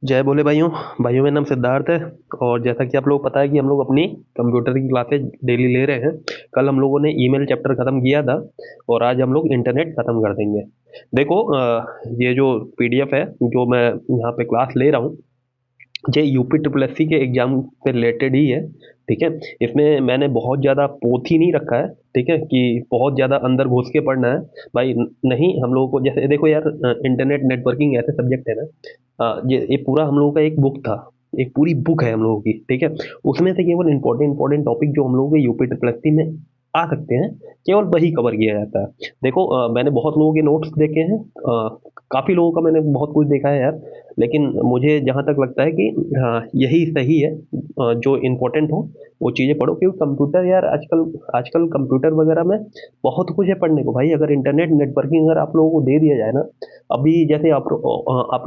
जय बोले भाइयों। भाइयों मेरा नाम सिद्धार्थ है। और जैसा कि आप लोग पता है कि हम लोग अपनी कंप्यूटर की क्लासेज डेली ले रहे हैं। कल हम लोगों ने ईमेल चैप्टर खत्म किया था और आज हम लोग इंटरनेट खत्म कर देंगे। देखो, ये जो पीडीएफ है जो मैं यहाँ पे क्लास ले रहा हूँ, ये यूपी ट्रिपल एससी के एग्जाम से रिलेटेड ही है। ठीक है। इसमें मैंने बहुत ज़्यादा पोथी नहीं रखा है। ठीक है कि बहुत ज़्यादा अंदर घुस के पढ़ना है। भाई नहीं, हम लोगों को जैसे देखो यार, इंटरनेट नेटवर्किंग ऐसे सब्जेक्ट है ना। ये पूरा हम लोगों का एक बुक था। एक पूरी बुक है हम लोगों की। ठीक है। उसमें से केवल इंपॉर्टेंट इंपॉर्टेंट टॉपिक जो हम लोगों के यूपी ट्रिपल एससी में आ सकते हैं, केवल वही कवर किया जाता है। देखो, मैंने बहुत लोगों के नोट्स देखे हैं। काफ़ी लोगों का मैंने बहुत कुछ देखा है यार। लेकिन मुझे जहाँ तक लगता है कि हाँ, यही सही है। जो इम्पोर्टेंट हो वो चीज़ें पढ़ो, क्योंकि कंप्यूटर यार आजकल आजकल कंप्यूटर वगैरह में बहुत कुछ है पढ़ने को। भाई अगर इंटरनेट नेटवर्किंग अगर आप लोगों को दे दिया जाए ना, अभी जैसे आप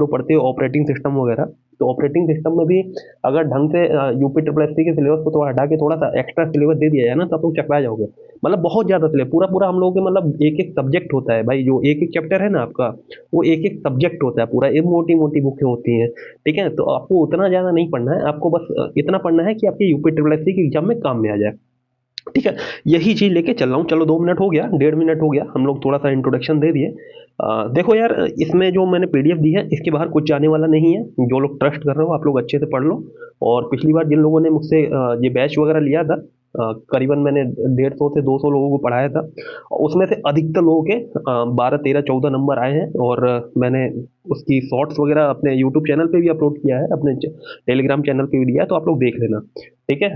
लोग पढ़ते हो ऑपरेटिंग सिस्टम वगैरह, तो ऑपरेटिंग सिस्टम में भी अगर ढंग से यूपी ट्रिपल एस के सिलेबस को थोड़ा हटा के थोड़ा सा एक्स्ट्रा सिलेबस दे दिया जाए ना, तो आप लोग चकरा जाओगे। मतलब बहुत ज़्यादा सिलेबस, पूरा पूरा हम लोगों के मतलब एक एक सब्जेक्ट होता है भाई। जो एक एक चैप्टर है ना आपका, वो एक एक सब्जेक्ट होता है पूरा। एक मोटी मोटी बुकें होती हैं। ठीक है। तो आपको उतना ज़्यादा नहीं पढ़ना है, आपको बस इतना पढ़ना है कि आपके यूपी ट्रिपल एस की एग्जाम में काम में आ जाए। ठीक है। यही चीज़ लेके चल रहा हूँ। चलो 2 मिनट हो गया, 1.5 मिनट हो गया, हम लोग थोड़ा सा इंट्रोडक्शन दे दिए। देखो यार, इसमें जो मैंने पीडीएफ दी है इसके बाहर कुछ जाने वाला नहीं है। जो लोग ट्रस्ट कर रहे हो आप लोग अच्छे से पढ़ लो। और पिछली बार जिन लोगों ने मुझसे ये बैच वगैरह लिया था, करीबन मैंने 150 से 200 लोगों को पढ़ाया था। उसमें से अधिकतर लोगों के 12 13 14 नंबर आए हैं। और मैंने उसकी शॉर्ट्स वगैरह अपने यूट्यूब चैनल पे भी अपलोड किया है, अपने टेलीग्राम चैनल पे भी दिया है, तो आप लोग देख लेना। ठीक है।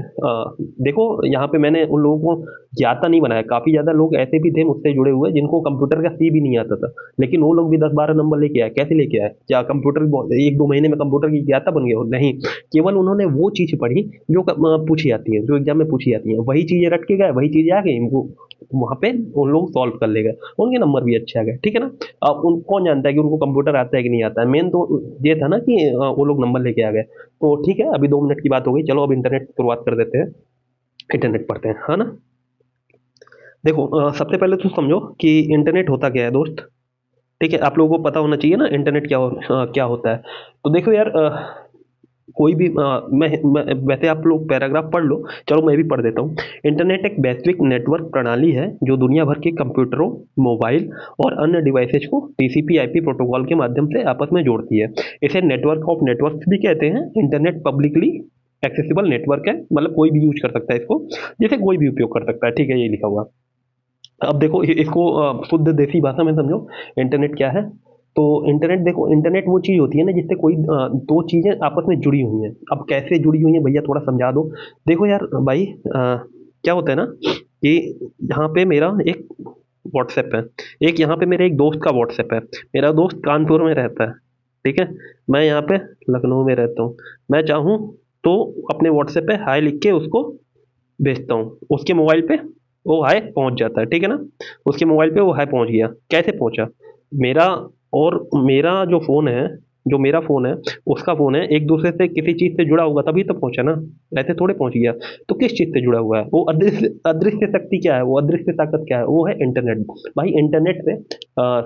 देखो, यहाँ पे मैंने उन लोगों को ज्यादा नहीं बनाया। काफी ज्यादा लोग ऐसे भी थे मुझसे जुड़े हुए जिनको कंप्यूटर का सी भी नहीं आता था, लेकिन वो लोग भी 10 12 नंबर लेके आए। कैसे लेके आए? क्या कंप्यूटर 1 2 महीने में कंप्यूटर की ज्ञाता बन गए हो? नहीं। केवल उन्होंने वो चीज पढ़ी जो पूछी जाती है, जो एग्जाम में पूछी जाती है, वही चीजें रट के गए, वही चीजें आ गई इनको। वहां पे उन लोग सॉल्व कर ले गए, उनके नंबर भी अच्छे आ गए। ठीक है ना। अब उन कौन जानता है कि उनको कंप्यूटर आता है कि नहीं आता है? मेन तो ये था ना कि वो लोग नंबर लेके आ गए। तो ठीक है, अभी 2 मिनट की बात हो गई, चलो अब इंटरनेट की शुरुआत कर देते हैं। इंटरनेट पढ़ते हैं, है ना। देखो, सबसे पहले तो समझो कि इंटरनेट होता क्या है दोस्त। ठीक है, आप लोगों को पता होना चाहिए ना इंटरनेट क्या होता है। तो देखो यार, कोई भी वैसे आप लोग पैराग्राफ पढ़ लो, चलो मैं भी पढ़ देता हूँ। इंटरनेट एक वैश्विक नेटवर्क प्रणाली है जो दुनिया भर के कंप्यूटरों, मोबाइल और अन्य डिवाइसेज को टीसीपी आईपी प्रोटोकॉल के माध्यम से आपस में जोड़ती है। इसे नेटवर्क ऑफ नेटवर्क्स भी कहते हैं। इंटरनेट पब्लिकली एक्सेसिबल नेटवर्क है, मतलब कोई भी यूज कर सकता है इसको, जैसे कोई भी उपयोग कर सकता है। ठीक है, ये लिखा हुआ। अब देखो, इसको शुद्ध देसी भाषा में समझो, इंटरनेट क्या है। तो इंटरनेट, देखो इंटरनेट वो चीज़ होती है ना जिससे कोई दो चीज़ें आपस में जुड़ी हुई हैं। अब कैसे जुड़ी हुई हैं भैया, थोड़ा समझा दो। देखो यार भाई, क्या होता है ना कि यहाँ पे मेरा एक व्हाट्सएप है, एक यहाँ पे मेरे एक दोस्त का व्हाट्सएप है। मेरा दोस्त कानपुर में रहता है। ठीक है। मैं यहाँ पे लखनऊ में रहता हूँ। मैं चाहूँ तो अपने व्हाट्सएप पे हाय लिख के उसको भेजता हूँ, उसके मोबाइल पे वो हाय पहुंच जाता है। ठीक है ना। उसके मोबाइल पे वो हाय पहुंच गया। कैसे पहुंचा? मेरा और मेरा जो फ़ोन है, जो मेरा फ़ोन है, उसका फ़ोन है, एक दूसरे से किसी चीज़ से जुड़ा होगा तभी तो पहुंचा ना। ऐसे थोड़े पहुंच गया। तो किस चीज़ से जुड़ा हुआ है वो? अदृश्य अदृश्य शक्ति क्या है? वो अदृश्य ताकत क्या है? वो है इंटरनेट। भाई इंटरनेट से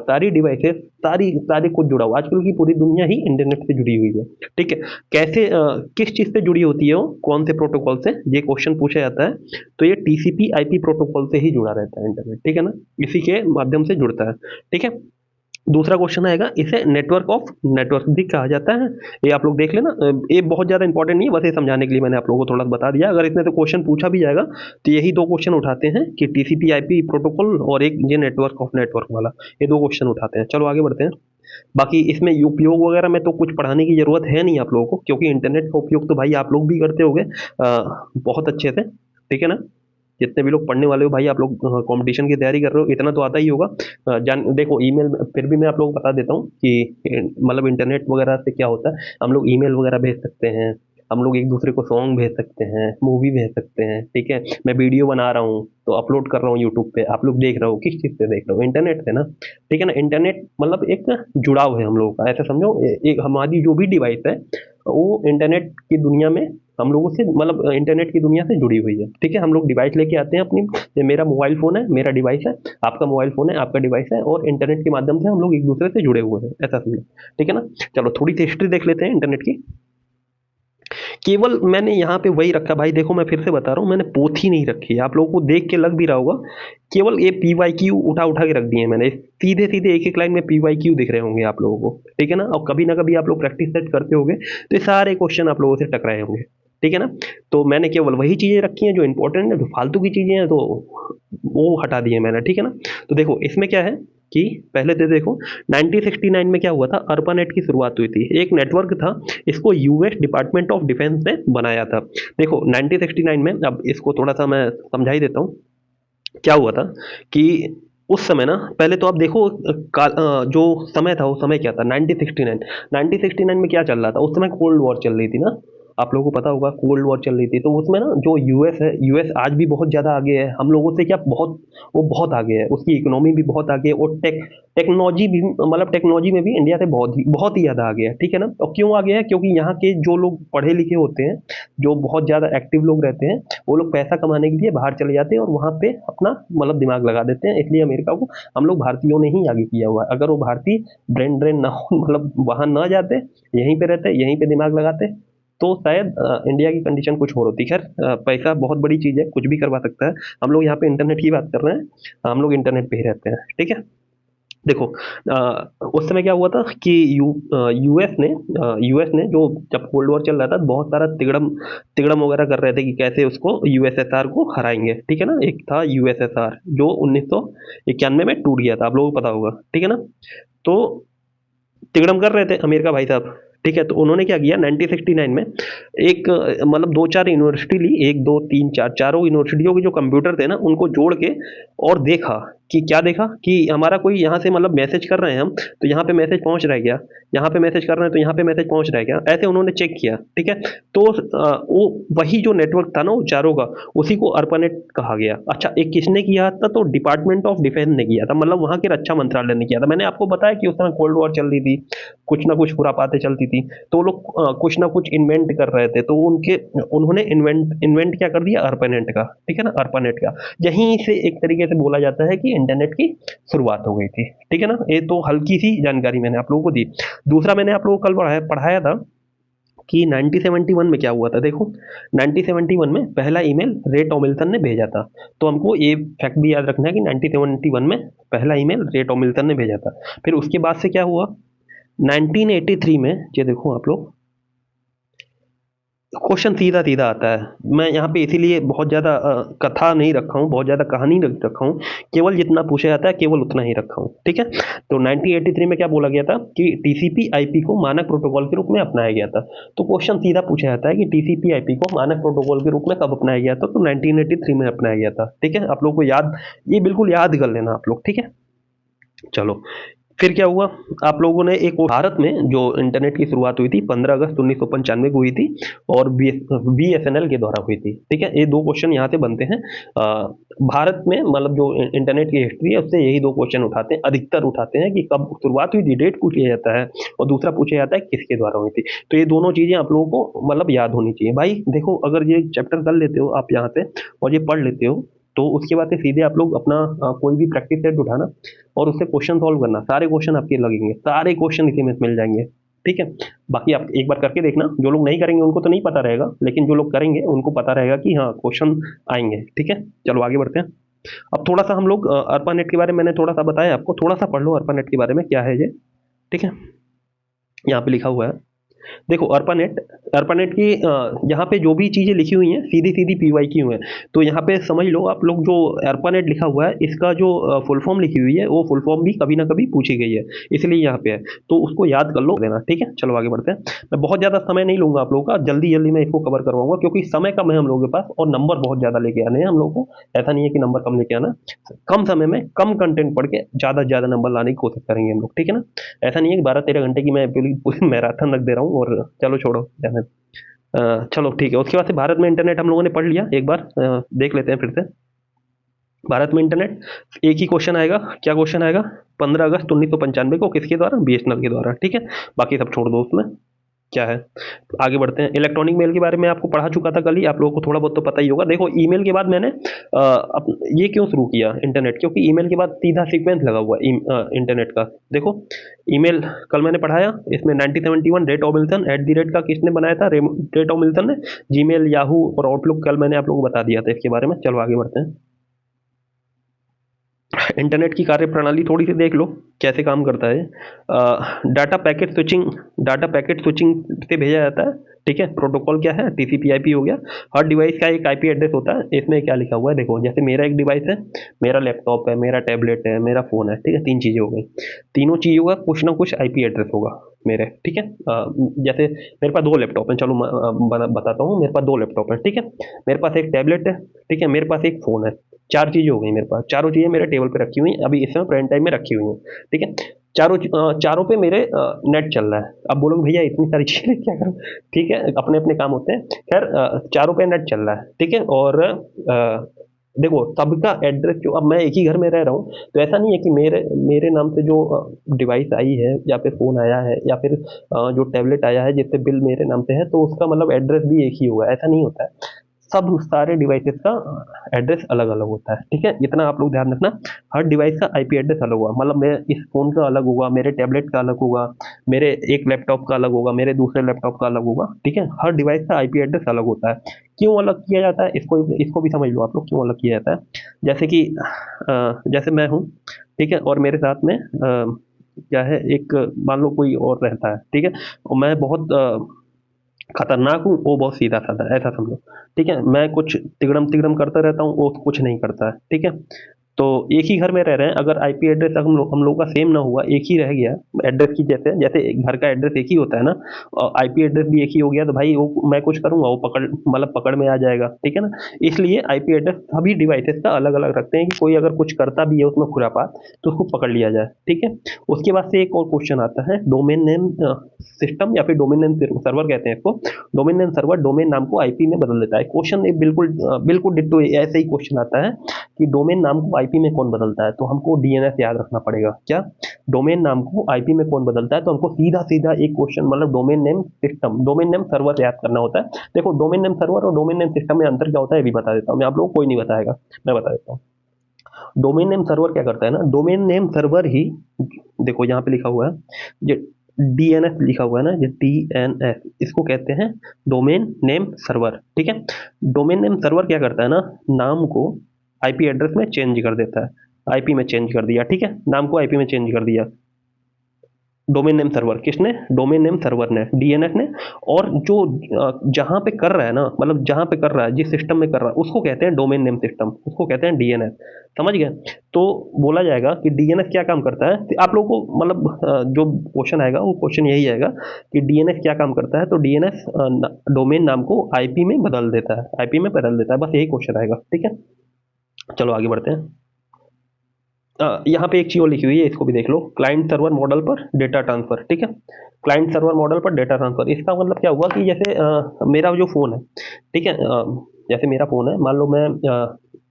सारी डिवाइसेस, सारे कुछ जुड़ा हुआ। आजकल की पूरी दुनिया ही इंटरनेट से जुड़ी हुई है। ठीक है। कैसे, किस चीज़ से जुड़ी होती है वो, कौन से प्रोटोकॉल से, ये क्वेश्चन पूछा जाता है। तो ये टीसीपी आईपी प्रोटोकॉल से ही जुड़ा रहता है इंटरनेट। ठीक है ना। इसी के माध्यम से जुड़ता है। ठीक है। दूसरा क्वेश्चन आएगा, इसे नेटवर्क ऑफ नेटवर्क भी कहा जाता है। ये आप लोग देख लेना। ये बहुत ज़्यादा इंपॉर्टेंट नहीं है, बस ये समझाने के लिए मैंने आप लोगों को थोड़ा बता दिया। अगर इसमें से क्वेश्चन पूछा भी जाएगा तो यही दो क्वेश्चन उठाते हैं कि टीसीपी आईपी प्रोटोकॉल और एक ये नेटवर्क ऑफ नेटवर्क वाला। ये दो क्वेश्चन उठाते हैं। चलो आगे बढ़ते हैं। बाकी इसमें उपयोग वगैरह में तो कुछ पढ़ाने की ज़रूरत है नहीं आप लोगों को, क्योंकि इंटरनेट का उपयोग तो भाई आप लोग भी करते होगे बहुत अच्छे से। ठीक है ना। जितने भी लोग पढ़ने वाले हो भाई, आप लोग कंपटीशन की तैयारी कर रहे हो, इतना तो आता ही होगा। जान देखो, ईमेल फिर भी मैं आप लोगों को बता देता हूँ कि मतलब इंटरनेट वगैरह से क्या होता है। हम लोग ईमेल वगैरह भेज सकते हैं, हम लोग एक दूसरे को सॉन्ग भेज सकते हैं, मूवी भेज सकते हैं। ठीक है। मैं वीडियो बना रहा हूँ तो अपलोड कर रहा हूँ यूट्यूब पे, आप लोग देख रहे हो, किस चीज़ से देख रहे हो? इंटरनेट से ना। ठीक है ना। इंटरनेट मतलब एक जुड़ाव है हम लोगों का, ऐसा समझो। एक हमारी जो भी डिवाइस है वो इंटरनेट की दुनिया में हम लोगों से मतलब इंटरनेट की दुनिया से जुड़ी हुई है। ठीक है, हम लोग डिवाइस लेके आते हैं अपनी, ये मेरा मोबाइल फ़ोन है, मेरा डिवाइस है, आपका मोबाइल फ़ोन है, आपका डिवाइस है, और इंटरनेट के माध्यम से हम लोग एक दूसरे से जुड़े हुए हैं, ऐसा समझो। ठीक है ना? चलो थोड़ी सी हिस्ट्री देख लेते हैं इंटरनेट की। केवल मैंने यहाँ पे वही रखा भाई, देखो मैं फिर से बता रहा हूँ, मैंने पोथी नहीं रखी है, आप लोगों को देख के लग भी रहा होगा। केवल ये पीवाईक्यू उठा उठा के रख दिए हैं मैंने, सीधे सीधे एक एक लाइन में पीवाईक्यू दिख रहे होंगे आप लोगों को। ठीक है ना? और कभी ना कभी आप लोग प्रैक्टिस सेट करते होंगे तो ये सारे क्वेश्चन आप लोगों से टकराए होंगे। ठीक है ना? तो मैंने केवल वही चीजें रखी हैं जो इंपॉर्टेंट है, जो फालतू की चीजें हैं तो वो हटा दिए मैंने। ठीक है ना? तो देखो इसमें क्या है कि पहले तो देखो 1969 में क्या हुआ था, अर्पानेट की शुरुआत हुई थी। एक नेटवर्क था, इसको यूएस डिपार्टमेंट ऑफ डिफेंस ने बनाया था। देखो 1969 में, अब इसको थोड़ा सा मैं समझा ही देता हूँ। क्या हुआ था कि उस समय ना, पहले तो आप देखो जो समय था, वो समय क्या था, 1969। 1969 में क्या चल रहा था उस समय, कोल्ड वॉर चल रही थी ना, आप लोगों को पता होगा कोल्ड वॉर चल रही थी। तो उसमें ना जो यूएस है, यूएस आज भी बहुत ज़्यादा आगे है हम लोगों से, क्या बहुत, वो बहुत आगे है, उसकी इकोनॉमी भी बहुत आगे है, और टेक्नोलॉजी भी, मतलब टेक्नोलॉजी में भी इंडिया से बहुत ही ज़्यादा आगे है। ठीक है ना? और क्यों आगे है? क्योंकि यहाँ के जो लोग पढ़े लिखे होते हैं, जो बहुत ज़्यादा एक्टिव लोग रहते हैं, वो लोग पैसा कमाने के लिए बाहर चले जाते हैं और वहाँ पे अपना मतलब दिमाग लगा देते हैं। इसलिए अमेरिका को हम लोग भारतीयों ने ही आगे किया हुआ है। अगर वो भारतीय ब्रेन ड्रेन ना हो, मतलब वहाँ ना जाते, यहीं पे रहते, यहीं पे दिमाग लगाते, तो शायद इंडिया की कंडीशन कुछ और होती। खैर पैसा बहुत बड़ी चीज़ है, कुछ भी करवा सकता है। हम लोग यहाँ पे इंटरनेट की बात कर रहे हैं, हम लोग इंटरनेट पे ही रहते हैं। ठीक है? देखो उस समय क्या हुआ था कि यूएस ने जो, जब कोल्ड वॉर चल रहा था, बहुत सारा तिगड़म तिगड़म वगैरह कर रहे थे कि कैसे उसको यूएसएसआर को हराएंगे। ठीक है ना? एक था यूएसएसआर जो 1991 में टूट गया था, आप लोगों को पता होगा। ठीक है ना? तो तिगड़म कर रहे थे अमेरिका भाई साहब। ठीक है? तो उन्होंने क्या किया 1969 में, एक मतलब दो चार यूनिवर्सिटी ली, एक दो तीन चार, चारों यूनिवर्सिटियों के जो कंप्यूटर थे ना, उनको जोड़ के, और देखा कि क्या देखा कि हमारा कोई यहाँ से मतलब मैसेज कर रहे हैं हम, तो यहाँ पे मैसेज पहुंच रहा है क्या, यहाँ पे मैसेज कर रहे हैं तो यहाँ पे मैसेज पहुंच रहा है क्या, ऐसे उन्होंने चेक किया। ठीक है? तो वो वही जो नेटवर्क था ना वो चारों का, उसी को अर्पानेट कहा गया। अच्छा, एक किसने किया था, तो डिपार्टमेंट ऑफ डिफेंस ने किया था, मतलब वहाँ के रक्षा मंत्रालय ने किया था। मैंने आपको बताया कि उस समय कोल्ड वॉर चल रही थी, कुछ ना कुछ खुरापाते चलती थी, तो वो लोग कुछ ना कुछ इन्वेंट कर रहे थे, तो उनके उन्होंने इन्वेंट इन्वेंट क्या कर दिया, अर्पानेट का। ठीक है ना? अर्पानेट का, यहीं से एक तरीके से बोला जाता है कि इंटरनेट की शुरुआत हो गई थी। ठीक है ना? ये तो हल्की सी जानकारी मैंने आप लोगों को दी। दूसरा मैंने आप लोगों को कल पढ़ाया था कि 1971 में क्या हुआ था। देखो 1971 में पहला ईमेल रे टॉमिल्सन ने भेजा था। तो हमको ये फैक्ट भी याद रखना है कि 1971 में पहला ईमेल रे टॉमिल्सन ने भेजा था। फिर उसके बाद से क्या हुआ, 1983 में, ये देखो आप लोग, क्वेश्चन सीधा सीधा आता है। मैं यहाँ पे इसीलिए बहुत ज़्यादा कथा नहीं रखा हूँ, बहुत ज़्यादा कहानी नहीं रखा हूँ, केवल जितना पूछा जाता है केवल उतना ही रखा हूँ। ठीक है? तो 1983 में क्या बोला गया था कि टीसीपी आईपी को मानक प्रोटोकॉल के रूप में अपनाया गया था। तो क्वेश्चन सीधा पूछा जाता है कि टीसीपी आईपी को मानक प्रोटोकॉल के रूप में कब अपनाया गया था, तो 1983 में अपनाया गया था। ठीक है? आप लोग को याद, ये बिल्कुल याद कर लेना आप लोग। ठीक है? चलो, फिर क्या हुआ, आप लोगों ने एक भारत में जो इंटरनेट की शुरुआत हुई थी 15 अगस्त 1995 को हुई थी, और बीएसएनएल के द्वारा हुई थी। ठीक है? ये दो क्वेश्चन यहाँ से बनते हैं। भारत में मतलब जो इंटरनेट की हिस्ट्री है उससे यही दो क्वेश्चन उठाते हैं, अधिकतर उठाते हैं, कि कब शुरुआत हुई थी, डेट पूछ लिया जाता है, और दूसरा पूछा जाता है किसके द्वारा हुई थी। तो ये दोनों चीजें आप लोगों को मतलब याद होनी चाहिए भाई। देखो अगर ये चैप्टर कर लेते हो आप यहाँ से, और ये पढ़ लेते हो, तो उसके बाद से सीधे आप लोग अपना कोई भी प्रैक्टिस सेट उठाना और उससे क्वेश्चन सॉल्व करना, सारे क्वेश्चन आपके लगेंगे, सारे क्वेश्चन इसी में मिल जाएंगे। ठीक है? बाकी आप एक बार करके देखना, जो लोग नहीं करेंगे उनको तो नहीं पता रहेगा, लेकिन जो लोग करेंगे उनको पता रहेगा कि हाँ क्वेश्चन आएंगे। ठीक है? चलो आगे बढ़ते हैं। अब थोड़ा सा हम लोग अर्पानेट के बारे में, मैंने थोड़ा सा बताया आपको, थोड़ा सा पढ़ लो अर्पानेट के बारे में क्या है ये। ठीक है? यहाँ पे लिखा हुआ है, देखो अर्पानेट, अर्पानेट की यहाँ पे जो भी चीज़ें लिखी हुई हैं सीधी सीधी पीवाई की हुई हैं। तो यहाँ पे समझ लो आप लोग, जो अर्पानेट लिखा हुआ है इसका जो फुल फॉर्म लिखी हुई है, वो फुल फॉर्म भी कभी ना कभी पूछी गई है, इसलिए यहाँ पे है, तो उसको याद कर लो देना। ठीक है? चलो आगे बढ़ते हैं। मैं बहुत ज़्यादा समय नहीं लूंगा आप लोगों का, जल्दी जल्दी मैं इसको कवर करवाऊंगा, क्योंकि समय कम है हम लोगों के पास, और नंबर बहुत ज़्यादा लेके आने हैं हम लोग को। ऐसा नहीं है कि नंबर कम लेके आना, कम समय में कम कंटेंट पढ़ के ज़्यादा से ज़्यादा नंबर लाने की कोशिश करेंगे हम लोग। ठीक है ना? ऐसा नहीं है कि 12-13 घंटे की मैं पूरी पूरी मैराथन रख दे रहा हूँ, और चलो छोड़ो जाने। चलो ठीक है, उसके बाद से भारत में इंटरनेट हम लोगों ने पढ़ लिया, एक बार देख लेते हैं फिर से। भारत में इंटरनेट, एक ही क्वेश्चन आएगा, क्या क्वेश्चन आएगा, 15 अगस्त 1995 को किसके द्वारा, बीएसएनएल के द्वारा। ठीक है? बाकी सब छोड़ दो उसमें। क्या है। तो आगे बढ़ते हैं। इलेक्ट्रॉनिक मेल के बारे में आपको पढ़ा चुका था कल ही, आप लोगों को थोड़ा बहुत तो पता ही होगा। देखो ईमेल के बाद मैंने ये क्यों शुरू किया इंटरनेट, क्योंकि ईमेल के बाद सीधा सीक्वेंस लगा हुआ इंटरनेट का। देखो ईमेल कल मैंने पढ़ाया, इसमें 1971 रेट ऑबिल्सन एट द रेट का किसने बनाया था, रेट ऑबिल्सन ने। जीमेल, याहू और आउटलुक कल मैंने आप लोगों को बता दिया था इसके बारे में। चलो आगे बढ़ते हैं। इंटरनेट की कार्यप्रणाली थोड़ी सी देख लो कैसे काम करता है। डाटा पैकेट स्विचिंग से भेजा जाता है। ठीक है, प्रोटोकॉल क्या है, टीसीपी/आईपी हो गया। हर डिवाइस का एक आईपी एड्रेस होता है। इसमें क्या लिखा हुआ है देखो, जैसे मेरा एक डिवाइस है, मेरा लैपटॉप है, मेरा टैबलेट है, मेरा फोन है। ठीक है, 3 चीजें हो गई। तीनों चीजों का कुछ ना कुछ आईपी एड्रेस होगा मेरे। ठीक है, जैसे मेरे पास 2 लैपटॉप है, चलो मैं बताता हूँ। मेरे पास 2 लैपटॉप है, ठीक है। मेरे पास एक टैबलेट है, ठीक है। मेरे पास एक फोन है। 4 चीज़ें हो गई मेरे पास। चारों चीज़ें मेरे टेबल पे रखी हुई हैं, अभी इस समय प्रेजेंट टाइम में रखी हुई हैं। ठीक है, चारों पे मेरे नेट चल रहा है। अब बोलोगे भैया इतनी सारी चीज़ें क्या करूँ? ठीक है, अपने अपने काम होते हैं। खैर चारों पे नेट चल रहा है, ठीक है। और देखो सबका एड्रेस, जो अब मैं एक ही घर में रह रहा हूँ, तो ऐसा नहीं है कि मेरे मेरे नाम से जो डिवाइस आई है या फिर फ़ोन आया है या फिर जो टैबलेट आया है जिससे बिल मेरे नाम पे है, तो उसका मतलब एड्रेस भी एक ही होगा, ऐसा नहीं होता है। सब सारे डिवाइसेस का एड्रेस अलग अलग होता है। ठीक है, इतना आप लोग ध्यान रखना। हर डिवाइस का आईपी एड्रेस अलग होगा, मतलब मैं इस फ़ोन का अलग होगा, मेरे टैबलेट का अलग होगा, मेरे एक लैपटॉप का अलग होगा, मेरे दूसरे लैपटॉप का अलग होगा। ठीक है, हर डिवाइस का आईपी एड्रेस अलग होता है। क्यों अलग किया जाता है, इसको इसको भी समझ लो आप लोग, क्यों अलग किया जाता है। जैसे कि जैसे मैं हूँ, ठीक है, और मेरे साथ में क्या है, एक मान लो कोई और रहता है, ठीक है। और मैं बहुत खतरनाक हूँ, वो बहुत सीधा-साधा है, ऐसा समझो। ठीक है? मैं कुछ तिगड़म-तिगड़म करता रहता हूँ, वो कुछ नहीं करता है। ठीक है? तो एक ही घर में रह रहे हैं, अगर आईपी एड्रेस हम लोगों का सेम ना हुआ, एक ही रह गया एड्रेस की, जैसे जैसे घर का एड्रेस एक ही होता है ना, आईपी एड्रेस भी एक ही हो गया, तो भाई वो मैं कुछ करूँगा, वो पकड़ में आ जाएगा। ठीक है ना? इसलिए आईपी एड्रेस सभी डिवाइसेज़ का अलग-अलग रखते हैं कि कोई अगर कुछ करता भी है उसमें खुरापात, तो उसको पकड़ लिया जाए। ठीक है? उसके बाद से एक और क्वेश्चन आता है, डोमेन नेम सिस्टम या फिर डोमेन नेम सर्वर कहते हैं इसको। डोमेन नेम सर्वर डोमेन नाम को आईपी में बदल देता है। क्वेश्चन एक बिल्कुल डिट्टो ऐसे ही क्वेश्चन आता है कि डोमेन नाम को आईपी में कौन बदलता है, तो हमको डीएनएस याद रखना पड़ेगा। क्या डोमेन नाम को आईपी में कौन बदलता है, तो हमको सीधा सीधा एक क्वेश्चन, मतलब domain name system, domain name server याद करना होता है। देखो डोमेन नेम सर्वर और डोमेन नेम सिस्टम में अंतर क्या होता है, ये भी बता देता हूँ मैं, आप लोग को कोई नहीं बताएगा, मैं बता देता हूँ। डोमेन नेम सर्वर क्या करता है ना, डोमेन नेम सर्वर ही, देखो यहाँ पे लिखा हुआ है, ये डीएनएस लिखा हुआ है ना, ये डीएनएस, इसको कहते हैं डोमेन नेम सर्वर। ठीक है, डोमेन नेम सर्वर क्या करता है ना, नाम को आईपी एड्रेस में चेंज कर देता है। आईपी में चेंज कर दिया, ठीक है, नाम को आईपी में चेंज कर दिया। डोमेन नेम सर्वर किसने, डोमेन नेम सर्वर ने, डीएनएस ने। और जो जहां पे कर रहा है ना, मतलब जहां पे कर रहा है, जिस सिस्टम में कर रहा है, उसको कहते हैं डोमेन नेम सिस्टम, उसको कहते हैं डीएनएस। समझ गए। तो बोला जाएगा कि डीएनएस क्या काम करता है, तो आप लोगों को मतलब जो क्वेश्चन आएगा वो क्वेश्चन यही आएगा कि डीएनएस क्या काम करता है, तो डीएनएस डोमेन नाम को आईपी में बदल देता है, आईपी में बदल देता है, बस यही क्वेश्चन आएगा। ठीक है, चलो आगे बढ़ते हैं। यहाँ पे एक चीज़ और लिखी हुई है, इसको भी देख लो, क्लाइंट सर्वर मॉडल पर डेटा ट्रांसफर। ठीक है, क्लाइंट सर्वर मॉडल पर डेटा ट्रांसफर, इसका मतलब क्या हुआ कि जैसे मेरा जो फ़ोन है, ठीक है, जैसे मेरा फ़ोन है, मान लो मैं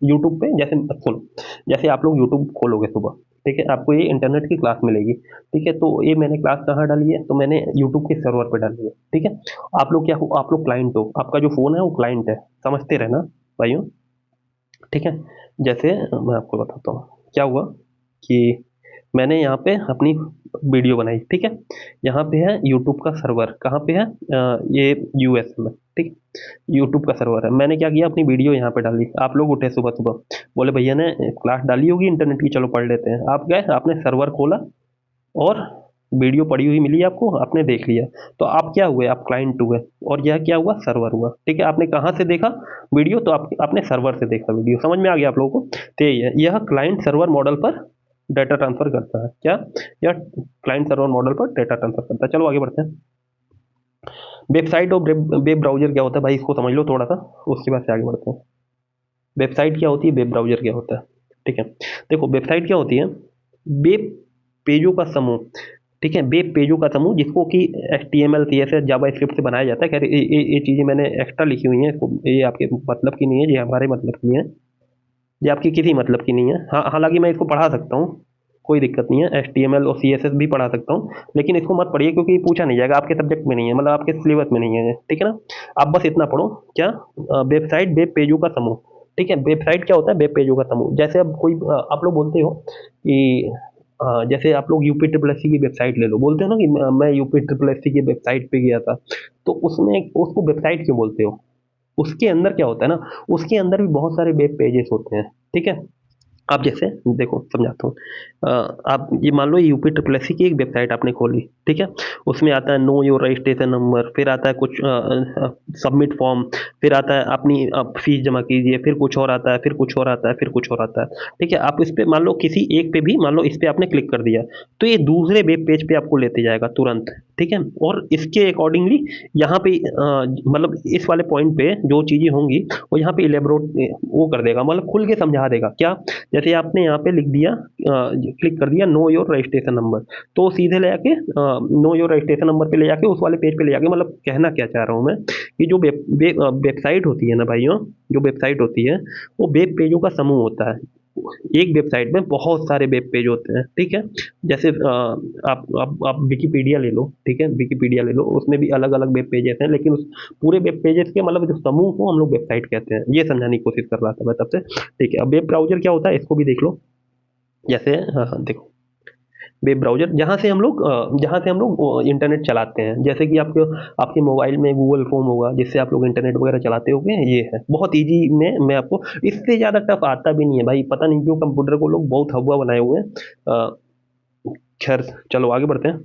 यूट्यूब पे, जैसे सुनो, जैसे आप लोग यूट्यूब खोलोगे सुबह, ठीक है, आपको ये इंटरनेट की क्लास मिलेगी। ठीक है, तो ये मैंने क्लास कहाँ डाली है, तो मैंने यूट्यूब के सर्वर पे डाली है। ठीक है, आप लोग क्या हो, आप लोग क्लाइंट हो, आपका जो फ़ोन है वो क्लाइंट है, समझते रहना भाइयों। ठीक है, जैसे मैं आपको बताता हूँ क्या हुआ कि मैंने यहाँ पे अपनी वीडियो बनाई। ठीक है, यहाँ पे है यूट्यूब का सर्वर, कहाँ पे है, ये यूएस में। ठीक, यूट्यूब का सर्वर है। मैंने क्या किया, अपनी वीडियो यहाँ पे डाली। आप लोग उठे सुबह सुबह, बोले भैया ने क्लास डाली होगी इंटरनेट की, चलो पढ़ लेते हैं। आप गए, आपने सर्वर खोला और वीडियो पड़ी हुई मिली आपको, आपने देख लिया। तो आप क्या हुए, आप क्लाइंट हुए, और यह क्या हुआ, सर्वर हुआ। ठीक है, आपने कहाँ से देखा वीडियो, तो आपने सर्वर से देखा वीडियो। समझ में आ गया आप लोगों को। तो यह क्लाइंट सर्वर मॉडल पर डेटा ट्रांसफर करता है। क्या, यह क्लाइंट सर्वर मॉडल पर डेटा ट्रांसफर करता है। चलो आगे बढ़ते हैं। वेबसाइट और वेब ब्राउजर क्या होता है भाई, इसको समझ लो थोड़ा सा, उसके बाद से आगे बढ़ते हैं। वेबसाइट क्या होती है, वेब ब्राउजर क्या होता है। ठीक है, देखो वेबसाइट क्या होती है, वेब पेजों का समूह। ठीक है, वेब पेजों का समूह जिसको कि HTML CSS जावा स्क्रिप्ट से बनाया जाता है। खैर ये चीज़ें मैंने एक्स्ट्रा लिखी हुई हैं, इसको, ये आपके मतलब की नहीं है, ये हमारे मतलब की है, ये आपकी किसी मतलब की नहीं है। हाँ, हालांकि मैं इसको पढ़ा सकता हूँ, कोई दिक्कत नहीं है, HTML और CSS भी पढ़ा सकता हूँ, लेकिन इसको मत पढ़िए क्योंकि पूछा नहीं जाएगा, आपके सब्जेक्ट में नहीं है, मतलब आपके सिलेबस में नहीं है, ठीक है ना। आप बस इतना पढ़ो, क्या वेबसाइट वेब पेजों का समूह, ठीक है। वेबसाइट क्या होता है, वेब पेजों का समूह। जैसे अब कोई आप लोग बोलते हो कि जैसे आप लोग यूपी ट्रिपल एस सी की वेबसाइट ले लो, बोलते हो ना कि मैं यूपी ट्रिपल एस सी की वेबसाइट पे गया था, तो उसमें उसको वेबसाइट क्यों बोलते हो? उसके अंदर क्या होता है ना, उसके अंदर भी बहुत सारे वेब पेजेस होते हैं, ठीक है। आप जैसे देखो समझाता हूँ। आप ये मान लो यूपी ट्रिपल एस सी की एक वेबसाइट आपने खोली, ठीक है। उसमें आता है नो योर रजिस्ट्रेशन नंबर, फिर आता है कुछ सबमिट फॉर्म, फिर आता है अपनी फीस जमा कीजिए, फिर कुछ और आता है, फिर कुछ और आता है, फिर कुछ और आता है, ठीक है। आप इस पे मान लो किसी एक पे भी मान लो इस पे आपने क्लिक कर दिया, तो ये दूसरे वेब पेज पे आपको लेते जाएगा तुरंत, ठीक है। और इसके अकॉर्डिंगली यहाँ पे मतलब इस वाले पॉइंट पे जो चीज़ें होंगी वो यहाँ पे इलेबोरेट वो कर देगा, मतलब खुल के समझा देगा। क्या? जैसे आपने यहाँ पे लिख दिया, क्लिक कर दिया नो योर रजिस्ट्रेशन नंबर, तो सीधे ले जाके नो योर रजिस्ट्रेशन नंबर पे ले जाके उस वाले पेज पे ले जाके, मतलब कहना क्या चाह रहा हूँ मैं कि जो वेबसाइट होती है ना भाइयों, जो वेबसाइट होती है वो वेब पेजों का समूह होता है। एक वेबसाइट में बहुत सारे वेब पेज होते हैं, ठीक है। जैसे आप विकिपीडिया ले लो, ठीक है, विकिपीडिया ले लो, उसमें भी अलग अलग वेब पेजेस हैं, लेकिन उस पूरे वेब पेजेस के मतलब जो समूह को हम लोग वेबसाइट कहते हैं, ये समझाने की कोशिश कर रहा था मैं तब से, ठीक है। अब वेब ब्राउजर क्या होता है इसको भी देख लो। जैसे हाँ हाँ देखो, वेब ब्राउजर जहाँ से हम लोग इंटरनेट चलाते हैं, जैसे कि आपके आपके मोबाइल में गूगल क्रोम होगा जिससे आप लोग इंटरनेट वगैरह चलाते होगे, ये है बहुत इजी में मैं आपको, इससे ज़्यादा टफ आता भी नहीं है भाई, पता नहीं क्यों कंप्यूटर को लोग बहुत हवा बनाए हुए हैं। खैर चलो आगे बढ़ते हैं।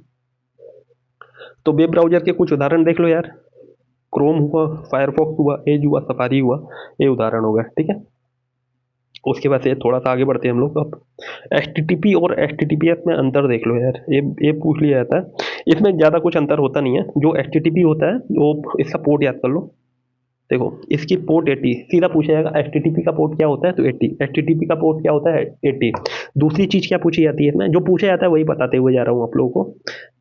तो वेब ब्राउजर के कुछ उदाहरण देख लो यार। क्रोम हुआ, फायरफॉक्स हुआ, एज हुआ, सफारी हुआ, ये उदाहरण हो गए, ठीक है। उसके बाद से थोड़ा सा आगे बढ़ते हैं हम लोग। अब HTTP और HTTPS में अंतर देख लो यार, ये पूछ लिया जाता है। इसमें ज़्यादा कुछ अंतर होता नहीं है। जो HTTP होता है वो इसका पोर्ट याद कर लो। देखो इसकी पोर्ट 80 सीधा पूछा जाएगा, HTTP का पोर्ट क्या होता है, तो 80, HTTP का पोर्ट क्या होता है, 80। दूसरी चीज़ क्या पूछी जाती है इसमें, जो पूछा जाता है वही बताते हुए जा रहा हूँ आप लोगों को।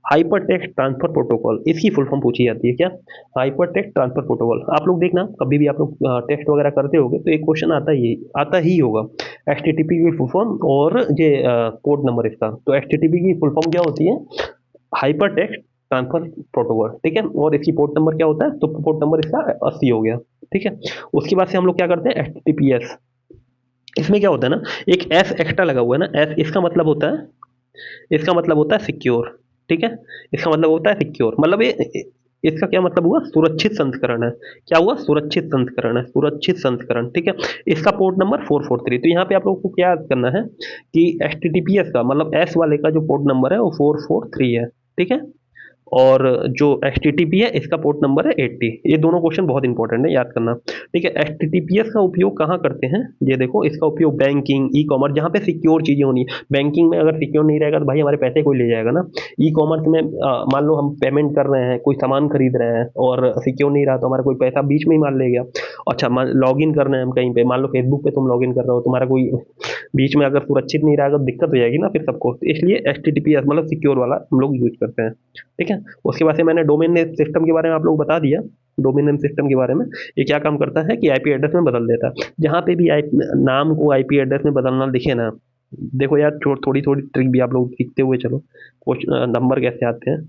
हाइपर टेक्स्ट ट्रांसफर प्रोटोकॉल, इसकी फुल फॉर्म पूछी जाती है, क्या? Hyper text transfer protocol. आप लोग देखना कभी भी आप लोग टेस्ट वगैरह करते होगे तो एक क्वेश्चन आता ही होगा, HTTP की फुल फॉर्म और ये पोर्ट नंबर इसका। तो HTTP की फुल फॉर्म क्या होती है, हाइपर टेक्स्ट ट्रांसफर प्रोटोकॉल, ठीक है। और इसकी पोर्ट नंबर क्या होता है, तो पोर्ट नंबर इसका 80 हो गया, ठीक है। उसके बाद से हम लोग क्या करते हैं, HTTPS। इसमें क्या होता है ना, एक एस एक्स्ट्रा लगा हुआ है ना, एस, इसका मतलब होता है सिक्योर, ठीक है। इसका मतलब होता है सिक्योर, मतलब ये इसका क्या मतलब हुआ, सुरक्षित संस्करण है। क्या हुआ, सुरक्षित संस्करण है, सुरक्षित संस्करण, ठीक है। इसका पोर्ट नंबर 443। तो यहाँ पे आप लोगों को क्या याद करना है कि HTTPS का मतलब एस वाले का जो पोर्ट नंबर है वो 443 है, ठीक है। और जो HTTP है इसका पोर्ट नंबर है 80। ये दोनों क्वेश्चन बहुत इंपॉर्टेंट है, याद करना, ठीक है। HTTPS का उपयोग कहाँ करते हैं, ये देखो इसका उपयोग बैंकिंग, ई कॉमर्स, जहाँ पे सिक्योर चीज़ें होनी है। बैंकिंग में अगर सिक्योर नहीं रहेगा तो भाई हमारे पैसे कोई ले जाएगा ना। ई कॉमर्स में मान लो हम पेमेंट कर रहे हैं, कोई सामान खरीद रहे हैं और सिक्योर नहीं रहा तो हमारा कोई पैसा बीच में ही मार ले गया। अच्छा लॉग इन कर रहे हैं हम कहीं पे, मान लो फेसबुक पे तुम लॉग इन कर रहे हो, तुम्हारा कोई बीच में अगर सुरक्षित नहीं रहेगा तो दिक्कत हो जाएगी ना फिर सबको, तो इसलिए HTTPS मतलब सिक्योर वाला हम लोग यूज करते हैं, ठीक है। उसके बाद से मैंने डोमेन नेम सिस्टम के बारे में आप लोग बता दिया। डोमेन नेम सिस्टम के बारे में, ये क्या काम करता है कि आईपी एड्रेस में बदल देता है। जहाँ पे भी नाम को आईपी एड्रेस में बदलना दिखे ना, देखो यार थोड़ी थोड़ी ट्रिक भी आप लोग सीखते हुए चलो, नंबर कैसे आते हैं,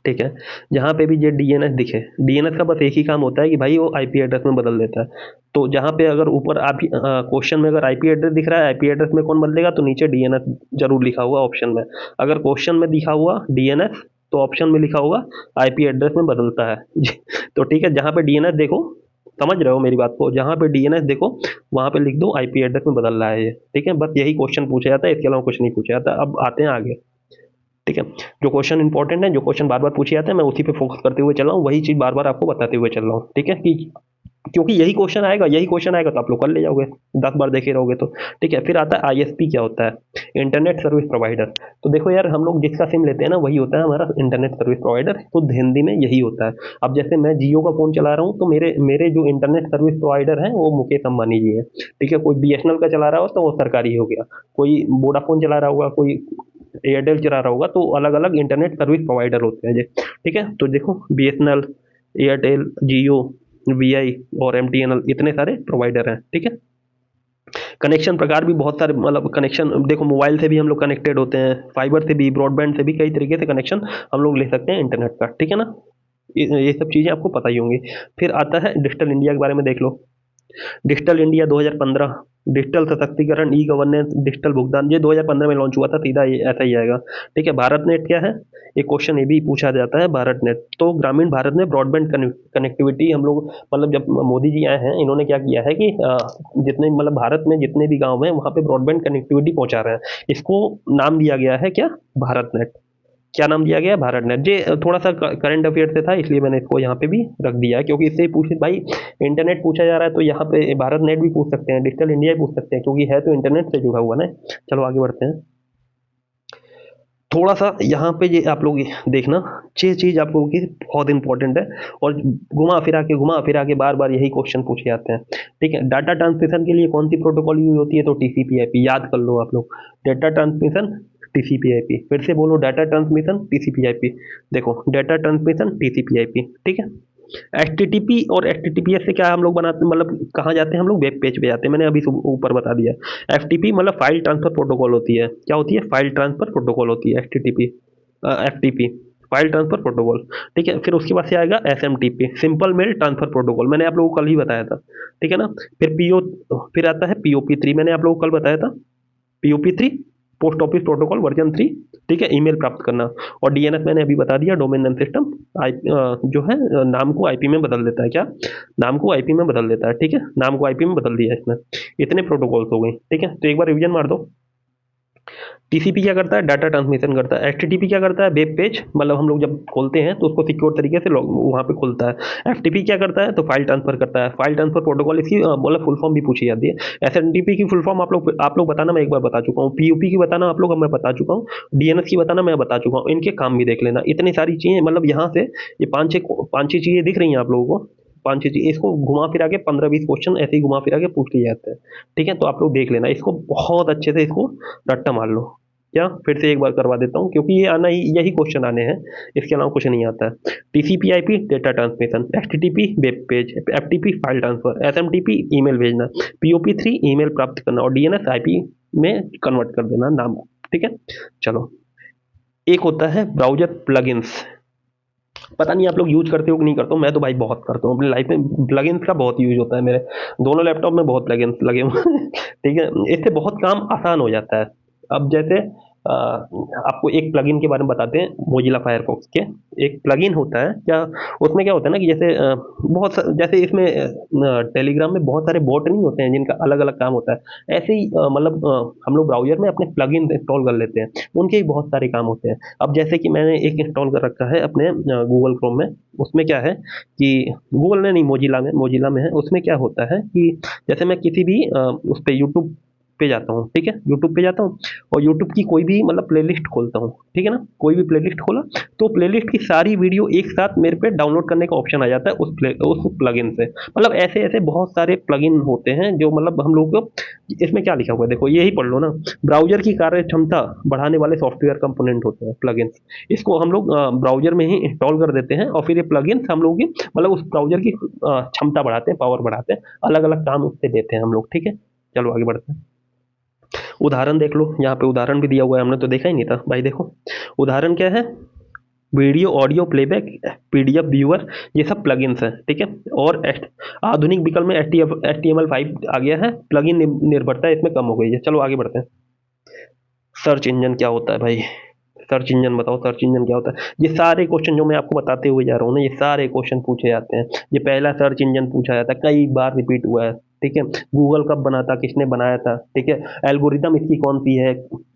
ठीक है। जहाँ पे भी ये DNS दिखे, DNS का बस एक ही काम होता है कि भाई वो आईपी एड्रेस में बदल देता है। तो जहाँ पे अगर ऊपर आप क्वेश्चन में अगर आईपी एड्रेस दिख रहा है, आईपी एड्रेस में कौन बदलेगा, तो नीचे DNS जरूर लिखा हुआ ऑप्शन में। अगर क्वेश्चन में दिखा हुआ DNS तो ऑप्शन में लिखा होगा आईपी एड्रेस में बदलता है तो ठीक है, जहाँ पे DNS देखो, समझ रहे हो मेरी बात को, जहाँ पे DNS देखो वहाँ पे लिख दो आईपी एड्रेस में बदल रहा है ये, ठीक है। बस यही क्वेश्चन पूछा जाता है, इसके अलावा कुछ नहीं पूछा जाता। अब आते हैं आगे, ठीक है। जो क्वेश्चन इंपॉर्टेंट है, जो क्वेश्चन बार बार पूछे जाते हैं, मैं उसी पे फोकस करते हुए चल रहा हूँ, वही चीज बार बार आपको बताते हुए चल रहा हूँ, ठीक है। कि क्योंकि यही क्वेश्चन आएगा तो आप लोग कर ले जाओगे, 10 बार देखे रहोगे तो, ठीक है। फिर आता है ISP, क्या होता है, इंटरनेट सर्विस प्रोवाइडर। तो देखो यार हम लोग जिसका सिम लेते हैं ना वही होता है हमारा इंटरनेट सर्विस प्रोवाइडर, तो हिंदी में यही होता है। अब जैसे मैं जियो का फोन चला रहा हूँ तो मेरे मेरे जो इंटरनेट सर्विस प्रोवाइडर हैं वो मुकेश अंबानी जी हैं, ठीक है। कोई BSNL का चला रहा हो तो वो सरकारी हो गया, कोई वोडाफोन चला रहा होगा, कोई एयरटेल चला रहा होगा, तो अलग अलग इंटरनेट सर्विस प्रोवाइडर होते हैं जी, ठीक है। तो देखो BSNL, एयरटेल, जियो, VI और MTNL, इतने सारे प्रोवाइडर हैं, ठीक है। कनेक्शन प्रकार भी बहुत सारे, मतलब कनेक्शन देखो, मोबाइल से भी हम लोग कनेक्टेड होते हैं, फाइबर से भी, ब्रॉडबैंड से भी, कई तरीके से कनेक्शन हम लोग ले सकते हैं इंटरनेट का, ठीक है ना। ये सब चीज़ें आपको पता ही होंगी। फिर आता है डिजिटल इंडिया के बारे में, देख लो। डिजिटल इंडिया 2015, डिजिटल सशक्तिकरण, ई गवर्नेंस, डिजिटल भुगतान, ये 2015 में लॉन्च हुआ था, सीधा ये ऐसा ही आएगा। ठीक है। भारत नेट क्या है, एक क्वेश्चन ये भी पूछा जाता है। भारत नेट तो ग्रामीण भारत में ब्रॉडबैंड कनेक्टिविटी हम लोग, मतलब जब मोदी जी आए हैं, इन्होंने क्या किया है कि जितने, मतलब भारत में जितने भी गांव हैं वहां पे ब्रॉडबैंड कनेक्टिविटी पहुंचा रहे हैं। इसको नाम दिया गया है क्या, भारत नेट। क्या नाम दिया गया है, भारत नेट। ये थोड़ा सा करंट अफेयर से था, इसलिए मैंने इसको यहाँ पे भी रख दिया है, क्योंकि इससे ही पूछ भाई, इंटरनेट पूछा जा रहा है तो यहाँ पे भारत नेट भी पूछ सकते हैं, डिजिटल इंडिया भी पूछ सकते हैं, क्योंकि है तो इंटरनेट से जुड़ा हुआ ना। चलो आगे बढ़ते हैं। थोड़ा सा यहाँ पे ये आप लोग देखना, ये चीज आप लोगों की बहुत इंपॉर्टेंट है, और घुमा फिरा के बार बार यही क्वेश्चन पूछे जाते हैं। ठीक है। डाटा ट्रांसमिशन के लिए कौन सी प्रोटोकॉल यूज होती है, तो टीसीपी/आईपी, याद कर लो आप लोग। डाटा ट्रांसमिशन, टीसीपी/आईपी, फिर से बोलो, डाटा ट्रांसमिशन, टीसीपी/आईपी। देखो, डाटा ट्रांसमिशन, टीसीपी/आईपी, ठीक है। एचटीटीपी और एचटीटीपीएस से क्या हम लोग बनाते, मतलब कहाँ जाते हैं हम लोग, वेब पेज पे जाते हैं, मैंने अभी ऊपर बता दिया। एफटीपी मतलब फाइल ट्रांसफर प्रोटोकॉल होती है, क्या होती है, फाइल ट्रांसफर प्रोटोकॉल होती है HTTP, FTP, file transfer protocol. ठीक है। फिर उसके बाद से आएगा SMTP, simple mail transfer protocol, मैंने आप लोगों को कल ही बताया था, ठीक है ना। फिर पीओ, फिर आता है पीओपी 3, मैंने आप लोगों को कल बताया था, POP 3, post office protocol version 3। ठीक है। ईमेल प्राप्त करना। और डीएनएस मैंने अभी बता दिया, डोमेन नेम सिस्टम, जो है नाम को आईपी में बदल देता है, क्या, नाम को आईपी में बदल देता है। ठीक है। नाम को आईपी में बदल दिया इसने। इतने प्रोटोकॉल्स हो गए। ठीक है। तो एक बार रिवीजन मार दो। टीसीपी क्या करता है, डाटा ट्रांसमिशन करता है। एचटीटीपी क्या करता है, वेब पेज, मतलब हम लोग जब खोलते हैं तो उसको सिक्योर तरीके से वहाँ पे खुलता है। एफटीपी क्या करता है, तो फाइल ट्रांसफर करता है। फाइल ट्रांसफर प्रोटोकॉल, इसकी मतलब फुल फॉर्म भी पूछी जाती है। एसएनटीपी की फुल फॉर्म आप लोग बताना, मैं एक बार बता चुका हूँ। पीयूपी की बताना आप लोग, मैं बता चुका हूँ। डीएनएस की बताना मैं बता चुका हूँ। इनके काम भी देख लेना। इतनी सारी चीजें, मतलब यहाँ से ये पाँच छह चीजें दिख रही हैं आप लोगों को, पांच छह चीजें, इसको घुमा फिरा के 15-20 क्वेश्चन ऐसे ही घुमा फिरा के पूछ लिए जाते हैं। ठीक है। तो आप लोग देख लेना इसको, बहुत अच्छे से इसको रट्टा मार लो। क्या, फिर से एक बार करवा देता हूँ, क्योंकि ये आना ही, यही क्वेश्चन आने हैं, इसके अलावा कुछ नहीं आता है। टीसीपी/आईपी data transmission, HTTP web page, FTP file transfer, SMTP email भेजना, पीओपी 3 ईमेल प्राप्त करना, और डीएनएस आईपी में कन्वर्ट कर देना नाम। ठीक है। चलो, एक होता है ब्राउजर प्लगइन्स। पता नहीं आप लोग यूज करते हो कि नहीं करते हो, मैं तो भाई बहुत करता हूँ अपनी लाइफ में। प्लगइन्स का बहुत यूज होता है मेरे, दोनों लैपटॉप में बहुत प्लगइन्स लगे हुए हैं। ठीक है। इससे बहुत काम आसान हो जाता है। अब जैसे आपको एक प्लगइन के बारे में बताते हैं, मोजिला फायरफॉक्स के। एक प्लगइन होता है क्या, उसमें क्या होता है ना कि जैसे जैसे इसमें टेलीग्राम में बहुत सारे बॉट नहीं होते हैं जिनका अलग अलग काम होता है, ऐसे ही मतलब हम लोग ब्राउजर में अपने प्लगइन इंस्टॉल कर लेते हैं, उनके भी बहुत सारे काम होते हैं। अब जैसे कि मैंने एक इंस्टॉल कर रखा है अपने गूगल क्रोम में। उसमें क्या है कि गूगल ने नहीं, मोजिला में है। उसमें क्या होता है कि जैसे मैं किसी भी उस पर यूट्यूब पे जाता हूँ, ठीक है, यूट्यूब पे जाता हूँ, और यूट्यूब की कोई भी मतलब प्लेलिस्ट खोलता हूँ, ठीक है ना, कोई भी प्लेलिस्ट खोला, तो प्लेलिस्ट की सारी वीडियो एक साथ मेरे पे डाउनलोड करने का ऑप्शन आ जाता है उस प्लगइन से। मतलब ऐसे ऐसे बहुत सारे प्लगइन होते हैं जो, मतलब हम लोग को, इसमें क्या लिखा हुआ है देखो, यही पढ़ लो ना। ब्राउजर की कार्य क्षमता बढ़ाने वाले सॉफ्टवेयर कंपोनेंट होते हैं प्लगइन्स। इसको हम लोग ब्राउजर में ही इंस्टॉल कर देते हैं, और फिर ये प्लगइन्स हम लोग की, मतलब उस ब्राउजर की क्षमता बढ़ाते हैं, पावर बढ़ाते हैं, अलग अलग काम उससे देते हैं हम लोग। ठीक है। चलो आगे बढ़ते हैं। उदाहरण देख लो, यहाँ पे उदाहरण भी दिया हुआ है, हमने तो देखा ही नहीं था भाई। देखो उदाहरण क्या है, video audio playback, PDF viewer, ये सब प्लगइन्स हैं। ठीक है। और आधुनिक विकल्प में HTML5 आ गया है, प्लगइन निर्भरता इसमें कम हो गई है। चलो आगे बढ़ते हैं। सर्च इंजन क्या होता है भाई, सर्च इंजन बताओ, सर्च इंजन क्या होता है। ये सारे क्वेश्चन जो मैं आपको बताते हुए जा रहा हूँ ना, ये सारे क्वेश्चन पूछे जाते हैं। ये पहला सर्च इंजन पूछा जाता है, कई बार रिपीट हुआ है। ठीक है। गूगल कब बना था, किसने बनाया था, ठीक है, एल्गोरिदम इसकी कौन सी है,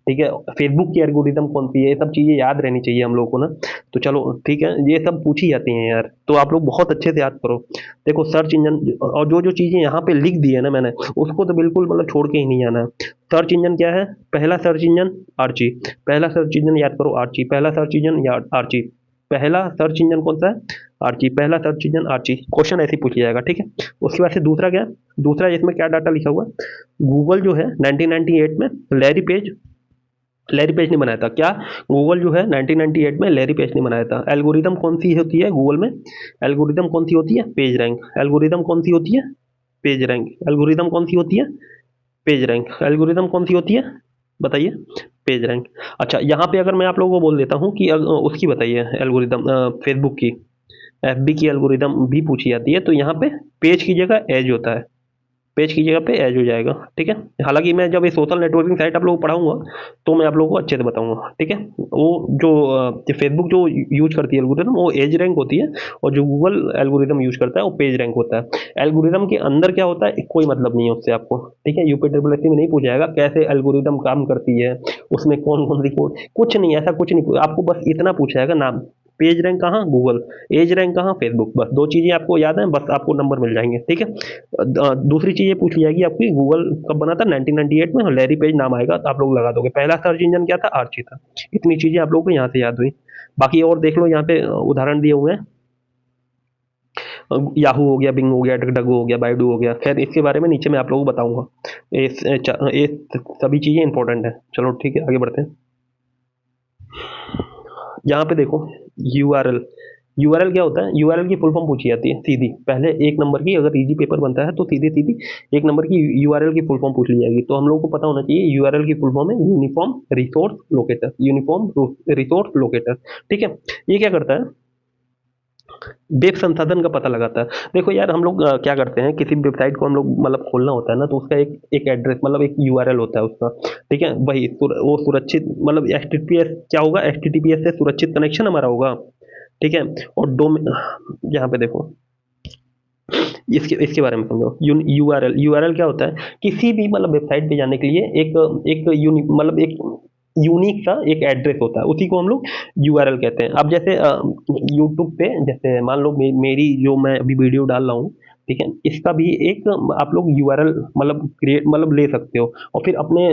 ठीक है, फेसबुक की एल्गोरिदम कौन सी है, ये सब चीजें याद रहनी चाहिए हम लोग को ना। तो चलो ठीक है, ये सब पूछी जाती हैं यार, तो आप लोग बहुत अच्छे से याद करो। देखो सर्च इंजन, और जो जो चीजें यहाँ पे लिख दी है ना मैंने, उसको तो बिल्कुल मतलब छोड़ के ही नहीं आना है। सर्च इंजन क्या है, पहला सर्च इंजन आर्ची, पहला सर्च इंजन याद करो, आर्ची, पहला सर्च इंजन या आर्ची, पहला सर्च इंजन कौन सा है, आर्ची, पहला सर्च इंजन आर्ची। क्वेश्चन ऐसे ही पूछ जाएगा। ठीक है। उसके बाद से दूसरा क्या, दूसरा इसमें क्या डाटा लिखा हुआ है, गूगल जो है 1998 में लैरी पेज ने बनाया था। क्या, गूगल जो है 1998 में लैरी पेज ने बनाया था। एल्गोरिदम कौन सी होती है गूगल में, एल्गोरिदम कौन सी होती है, पेज रैंक। एल्गोरिदम कौन सी होती है, पेज रैंक। एल्गोरिदम कौन सी होती है, पेज रैंक एल्गोरिदम कौन सी होती है बताइए? Page rank. अच्छा, यहाँ पे अगर मैं आप लोगों को बोल देता हूँ कि उसकी बताइए एल्गोरिदम, फेसबुक की, एफबी की एल्गोरिदम भी पूछी जाती है, तो यहाँ पे पेज की जगह एज होता है, पेज की जगह पे एज हो जाएगा, ठीक है। हालांकि मैं जब ये सोशल नेटवर्किंग साइट आप लोगों को पढ़ाऊंगा तो मैं आप लोगों को अच्छे से बताऊंगा, ठीक है। वो जो फेसबुक जो यूज करती है एल्गोरिदम वो एज रैंक होती है, और जो गूगल एल्गोरिदम यूज करता है वो पेज रैंक होता है। एल्गोरिदम के अंदर क्या होता है कोई मतलब नहीं है उससे आपको, ठीक है। यूपी ट्रिपल एससी में नहीं पूछा जाएगा कैसे एल्गोरिदम काम करती है, उसमें कौन कौन सी कोड, कुछ नहीं, ऐसा कुछ नहीं आपको, बस इतना पूछा जाएगा नाम, पेज रैंक कहाँ गूगल, एज रैंक कहाँ फेसबुक, बस दो चीजें आपको याद है, बस आपको नंबर मिल जाएंगे, ठीक है। दूसरी चीज ये पूछ ली जाएगी आपकी, गूगल कब बना था? 1998 में, लैरी पेज नाम आएगा तो आप लोग लगा दोगे। पहला सर्च इंजन क्या था? आर्ची था। इतनी चीजें आप लोगों को यहाँ से याद हुई। बाकी और देख लो, यहाँ पे उदाहरण दिए हुए हैं, याहू हो गया, बिंग हो गया, डगडगो हो गया, बाइडू हो गया। खैर इसके बारे में नीचे मैं आप लोगों को बताऊंगा। ये सभी चीजें इंपॉर्टेंट है। चलो ठीक है, आगे बढ़ते हैं। यहाँ पे देखो, यूआरएल, यूआरएल क्या होता है? यूआरएल की फुल फॉर्म पूछी जाती है सीधी, पहले एक नंबर की, अगर इजी पेपर बनता है तो सीधी सीधी एक नंबर की यूआरएल की फुल फॉर्म पूछ ली जाएगी। तो हम लोगों को पता होना चाहिए यूआरएल की फुल फॉर्म है uniform resource locator, uniform resource locator, ठीक है। ये क्या करता है? वेब संसाधन का पता लगाता है। देखो यार, हम लोग क्या करते हैं, किसी वेबसाइट को हम लोग मतलब खोलना होता है ना, तो उसका एक एक एड्रेस, मतलब एक यूआरएल होता है उसका, ठीक है। वही वो सुरक्षित, मतलब एचटीटीपीएस क्या होगा, एचटीटीपीएस से सुरक्षित कनेक्शन हमारा होगा, ठीक है। और यहाँ पे देखो, इसके इसके बारे में समझो। यूआरएल, यूआरएल क्या होता है? किसी भी मतलब वेबसाइट पे जाने के लिए एक एक मतलब एक यूनिक सा एक एड्रेस होता है, उसी को हम लोग यूआरएल कहते हैं। अब जैसे यूट्यूब पे, जैसे मान लो मेरी जो मैं अभी वीडियो डाल रहा हूँ, ठीक है, इसका भी एक आप लोग यूआरएल मतलब क्रिएट मतलब ले सकते हो, और फिर अपने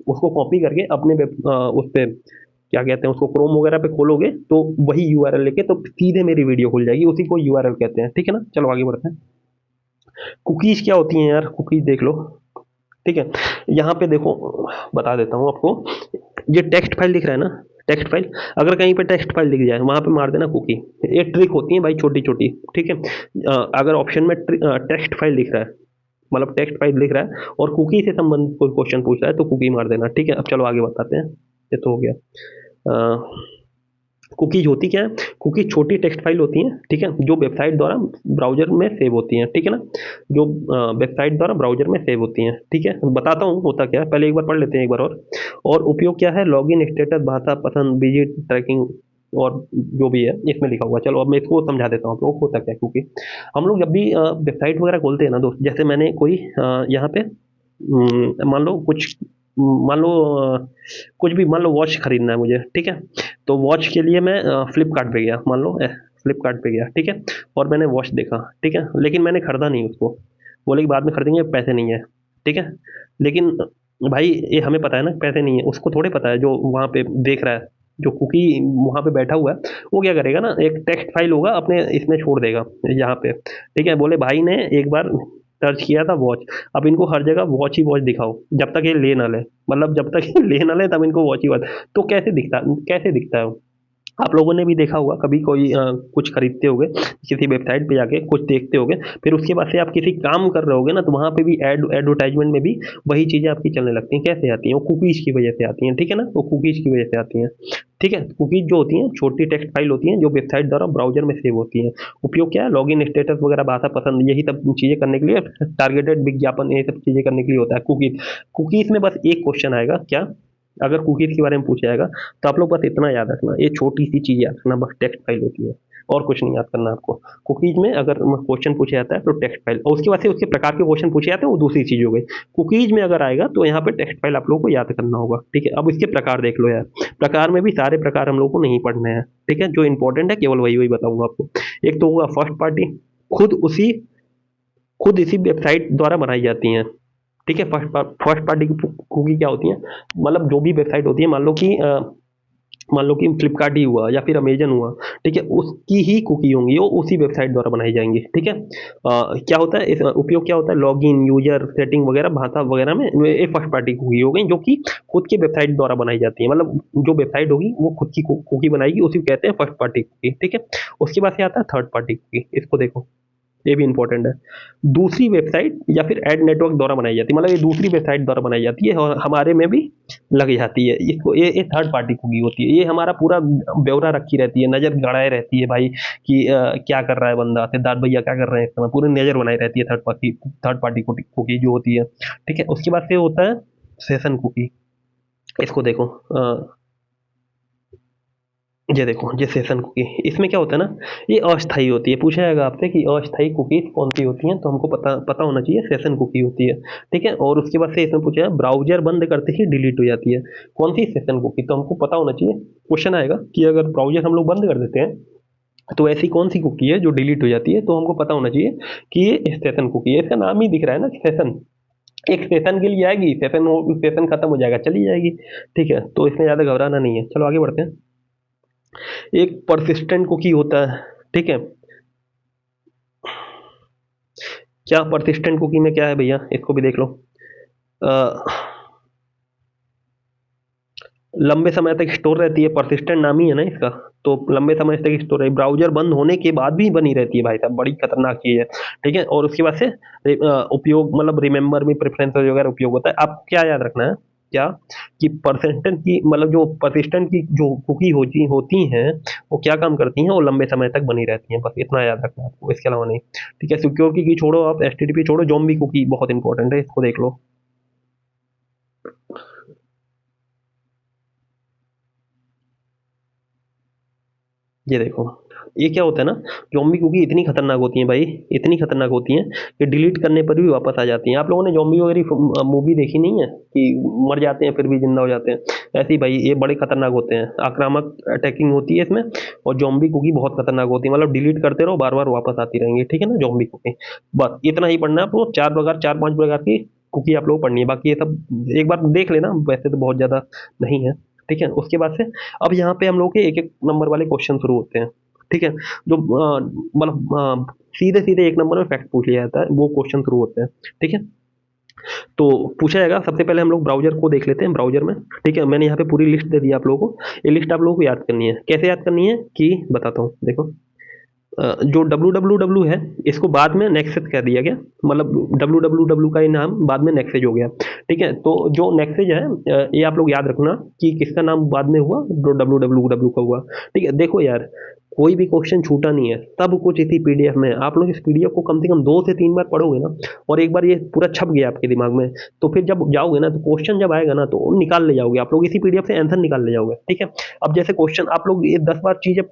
उसको कॉपी करके अपने उस पे क्या कहते हैं उसको, क्रोम वगैरह पे खोलोगे तो वही यूआरएल लेके तो सीधे मेरी वीडियो खुल जाएगी, उसी को यूआरएल कहते हैं, ठीक है ना। चलो आगे बढ़ते हैं। कुकीज क्या होती हैं यार? कुकीज देख लो, ठीक है। यहाँ पे देखो, बता देता हूँ आपको, ये टेक्स्ट फाइल दिख रहा है ना, टेक्स्ट फाइल, अगर कहीं पे टेक्स्ट फाइल दिख जाए वहां पे मार देना कुकी। ये ट्रिक होती है भाई, छोटी छोटी, ठीक है। अगर ऑप्शन में टेक्स्ट फाइल दिख रहा है, मतलब टेक्स्ट फाइल दिख रहा है और कुकी से संबंधित कोई क्वेश्चन पूछ रहा है तो कुकी मार देना, ठीक है। अब चलो आगे बताते हैं, ये तो हो गया। कुकीज होती क्या है? कुकीज छोटी टेक्स्ट फाइल होती हैं, ठीक है, जो वेबसाइट द्वारा ब्राउजर में सेव होती हैं, ठीक है ना। जो वेबसाइट द्वारा ब्राउजर में सेव होती हैं, ठीक है। बताता हूँ होता क्या है, पहले एक बार पढ़ लेते हैं एक बार और उपयोग क्या है? लॉगिन स्टेटस, भाषा पसंद, विजिट ट्रैकिंग, और जो भी है इसमें लिखा हुआ। चलो अब मैं इसको समझा देता हूँ आप लोग होता क्या है। क्योंकि हम लोग जब भी वेबसाइट वगैरह खोलते हैं ना दोस्त, जैसे मैंने कोई यहाँ पे मान लो कुछ, मान लो कुछ भी, मान लो वॉच खरीदना है मुझे, ठीक है। तो वॉच के लिए मैं फ्लिपकार्ट पे गया, मान लो फ्लिपकार्ट पे गया, ठीक है। और मैंने वॉच देखा, ठीक है, लेकिन मैंने खरीदा नहीं उसको, बोले कि बाद में खरीदेंगे, पैसे नहीं है, ठीक है। लेकिन भाई ये हमें पता है ना पैसे नहीं है, उसको थोड़े पता है जो वहाँ पे देख रहा है, जो कुकी वहाँ पे बैठा हुआ है, वो क्या करेगा ना, एक टेक्स्ट फाइल होगा अपने इसमें छोड़ देगा यहाँ पे, ठीक है। बोले भाई ने एक बार सर्च किया था वॉच, अब इनको हर जगह वॉच ही वॉच दिखाओ जब तक ये ले ना ले, मतलब जब तक ये ले ना ले तब इनको वॉच ही वॉच। तो कैसे दिखता है? आप लोगों ने भी देखा होगा कभी, कोई कुछ खरीदते होगे किसी वेबसाइट पे जाके, कुछ देखते होगे, फिर उसके बाद से आप किसी काम कर रहे होगे ना, तो वहाँ पे भी एडवर्टाइजमेंट में भी वही चीज़ें आपकी चलने लगती हैं। कैसे आती हैं? वो कुकीज़ की वजह से आती हैं, ठीक है ना, वो कुकीज़ की वजह से आती हैं, ठीक है। कुकीज़ जो होती हैं छोटी टेक्स्ट फाइल होती हैं जो वेबसाइट द्वारा ब्राउज़र में सेव होती हैं। उपयोग क्या है? लॉगिन स्टेटस वगैरह, भाषा पसंद, यही सब चीज़ें करने के लिए, टारगेटेड विज्ञापन, ये सब चीज़ें करने के लिए होता है कुकीज़। कुकीज़ में बस एक क्वेश्चन आएगा, क्या? अगर कुकीज़ के बारे में पूछा जाएगा तो आप लोग बस इतना याद रखना, ये छोटी सी चीज़ याद रखना, बस टेक्स्ट फाइल होती है, और कुछ नहीं याद करना आपको। कुकीज़ में अगर क्वेश्चन पूछा जाता है तो टेक्स्ट फाइल, और उसके बाद से उसके प्रकार के क्वेश्चन पूछे जाते हैं, वो दूसरी चीज़ हो गई। कुकीज़ में अगर आएगा तो यहाँ पे टेक्स्ट फाइल आप लोगों को याद करना होगा, ठीक है। अब इसके प्रकार देख लो यार, प्रकार में भी सारे प्रकार हम लोग को नहीं पढ़ने हैं, ठीक है। जो इंपॉर्टेंट है केवल वही वही बताऊंगा आपको। एक तो होगा फर्स्ट पार्टी, खुद उसी खुद इसी वेबसाइट द्वारा बनाई जाती हैं, ठीक है। फर्स्ट पार्टी की कुकी क्या होती है? मतलब जो भी वेबसाइट होती है, मान लो कि फ्लिपकार्ट ही हुआ या फिर अमेजन हुआ, ठीक है, उसकी ही कुकी होंगी, वो उसी वेबसाइट द्वारा बनाई जाएंगी, ठीक है। क्या होता है उपयोग क्या होता है? लॉगिन, यूजर सेटिंग वगैरह, भाषा वगैरह में ये फर्स्ट पार्टी कुकी हो गई, जो कि खुद की वेबसाइट द्वारा बनाई जाती है। मतलब जो वेबसाइट होगी वो खुद की कुकी बनाएगी, उसी को कहते हैं फर्स्ट पार्टी कुकी, ठीक है। उसके बाद से आता है थर्ड पार्टी कुकी, इसको देखो। ये भी इंपॉर्टेंट है। दूसरी वेबसाइट या फिर एड नेटवर्क द्वारा बनाई जाती है, मतलब ये दूसरी वेबसाइट द्वारा बनाई जाती है और हमारे में भी लग जाती है। इसको ये थर्ड पार्टी कुकी होती है। ये हमारा पूरा ब्यौरा रखी रहती है, नज़र गड़ाए रहती है भाई कि क्या कर रहा है बंदा, सिद्धार्थ भैया क्या कर रहे हैं इस समय, पूरी नज़र बनाई रहती है थर्ड पार्टी कुकी जो होती है। ठीक है, उसके बाद से होता है सेशन कुकी। इसको देखो, ये देखो ये सेशन कुकी, इसमें क्या होता है ना, ये अस्थाई होती है। पूछा जाएगा आपसे कि अस्थाई कुकीज कौन सी होती हैं, तो हमको पता पता होना चाहिए सेशन कुकी होती है। ठीक है, और उसके बाद से इसमें पूछा है ब्राउजर बंद करते ही डिलीट हो जाती है, कौन सी सेशन कुकी, तो हमको पता होना चाहिए। क्वेश्चन आएगा कि अगर ब्राउजर हम लोग बंद कर देते हैं तो ऐसी कौन सी कुकी है जो डिलीट हो जाती है, तो हमको पता होना चाहिए कि ये सेशन कुकी है। इसका नाम ही दिख रहा है ना, सेशन। एक सेशन के लिए आएगी, सेशन खत्म हो जाएगा, चली जाएगी। ठीक है, तो इसमें ज़्यादा घबराना नहीं है। चलो आगे बढ़ते हैं। एक परसिस्टेंट कुकी होता है। ठीक है, क्या परसिस्टेंट कुकी में क्या है भैया, इसको भी देख लो। अ, लंबे समय तक स्टोर रहती है, परसिस्टेंट नाम ही है ना इसका। तो लंबे समय तक स्टोर है, ब्राउजर बंद होने के बाद भी बनी रहती है भाई साहब, बड़ी खतरनाक चीज है। ठीक है, और उसके बाद से उपयोग, मतलब रिमेंबर में प्रेफरेंस वगैरह उपयोग होता है। आप क्या याद रखना है, क्या कि परसिस्टेंट की, मतलब जो परसिस्टेंट की जो कुकी होती होती हैं, वो क्या काम करती हैं, वो लंबे समय तक बनी रहती हैं, बस इतना याद रखना है आपको, इसके अलावा नहीं। ठीक है, सिक्योरिटी की छोड़ो, आप एचटीटीपी छोड़ो, ज़ॉम्बी कुकी बहुत इंपॉर्टेंट है, इसको देख लो। ये देखो, ये क्या होता है ना, ज़ॉम्बी कुकी इतनी खतरनाक होती हैं भाई, इतनी खतरनाक होती हैं कि डिलीट करने पर भी वापस आ जाती हैं। आप लोगों ने ज़ॉम्बी वगैरह मूवी देखी नहीं है कि मर जाते हैं फिर भी जिंदा हो जाते हैं? ऐसे ही भाई ये बड़े खतरनाक होते हैं, आक्रामक अटैकिंग होती है इसमें। और ज़ॉम्बी कुकी बहुत खतरनाक होती है, मतलब डिलीट करते रहो, बार बार वापस आती रहेंगी। ठीक है ना, ज़ॉम्बी कुकी। बस इतना ही पढ़ना है आपको, 4 प्रकार 4 5 प्रकार की कुकी आप लोग पढ़नी है, बाकी ये सब एक बार देख लेना, वैसे तो बहुत ज़्यादा नहीं है। ठीक है, उसके बाद से अब यहाँ पे हम लोग के एक एक नंबर वाले क्वेश्चन शुरू होते हैं। ठीक है, जो मतलब सीधे सीधे एक नंबर में फैक्ट पूछ लिया जाता है, वो क्वेश्चन शुरू होते हैं। ठीक है, तो पूछा जाएगा, सबसे पहले हम लोग ब्राउजर को देख लेते हैं, ब्राउजर में। ठीक है, मैंने यहाँ पे पूरी लिस्ट दे दी आप लोगों को। ये लिस्ट आप लोगों को याद करनी है। कैसे याद करनी है कि बताता हूँ, देखो। जो www है, इसको बाद में नेक्सस कह दिया गया, मतलब www का ही नाम बाद में नेक्सस हो गया। ठीक है, तो जो नेक्सस है, ये आप लोग याद रखना कि किसका नाम बाद में हुआ, जो www का हुआ। ठीक है, देखो यार, कोई भी क्वेश्चन छूटा नहीं है, सब कुछ इसी पीडीएफ में है। आप लोग इस पीडीएफ को कम से कम 2 से 3 बार पढ़ोगे ना, और एक बार ये पूरा छप गया आपके दिमाग में, तो फिर जब जाओगे ना, तो क्वेश्चन जब आएगा ना, तो निकाल ले जाओगे आप लोग, इसी पीडीएफ से आंसर निकाल ले जाओगे। ठीक है, अब जैसे क्वेश्चन आप लोग ये 10 बार चीजें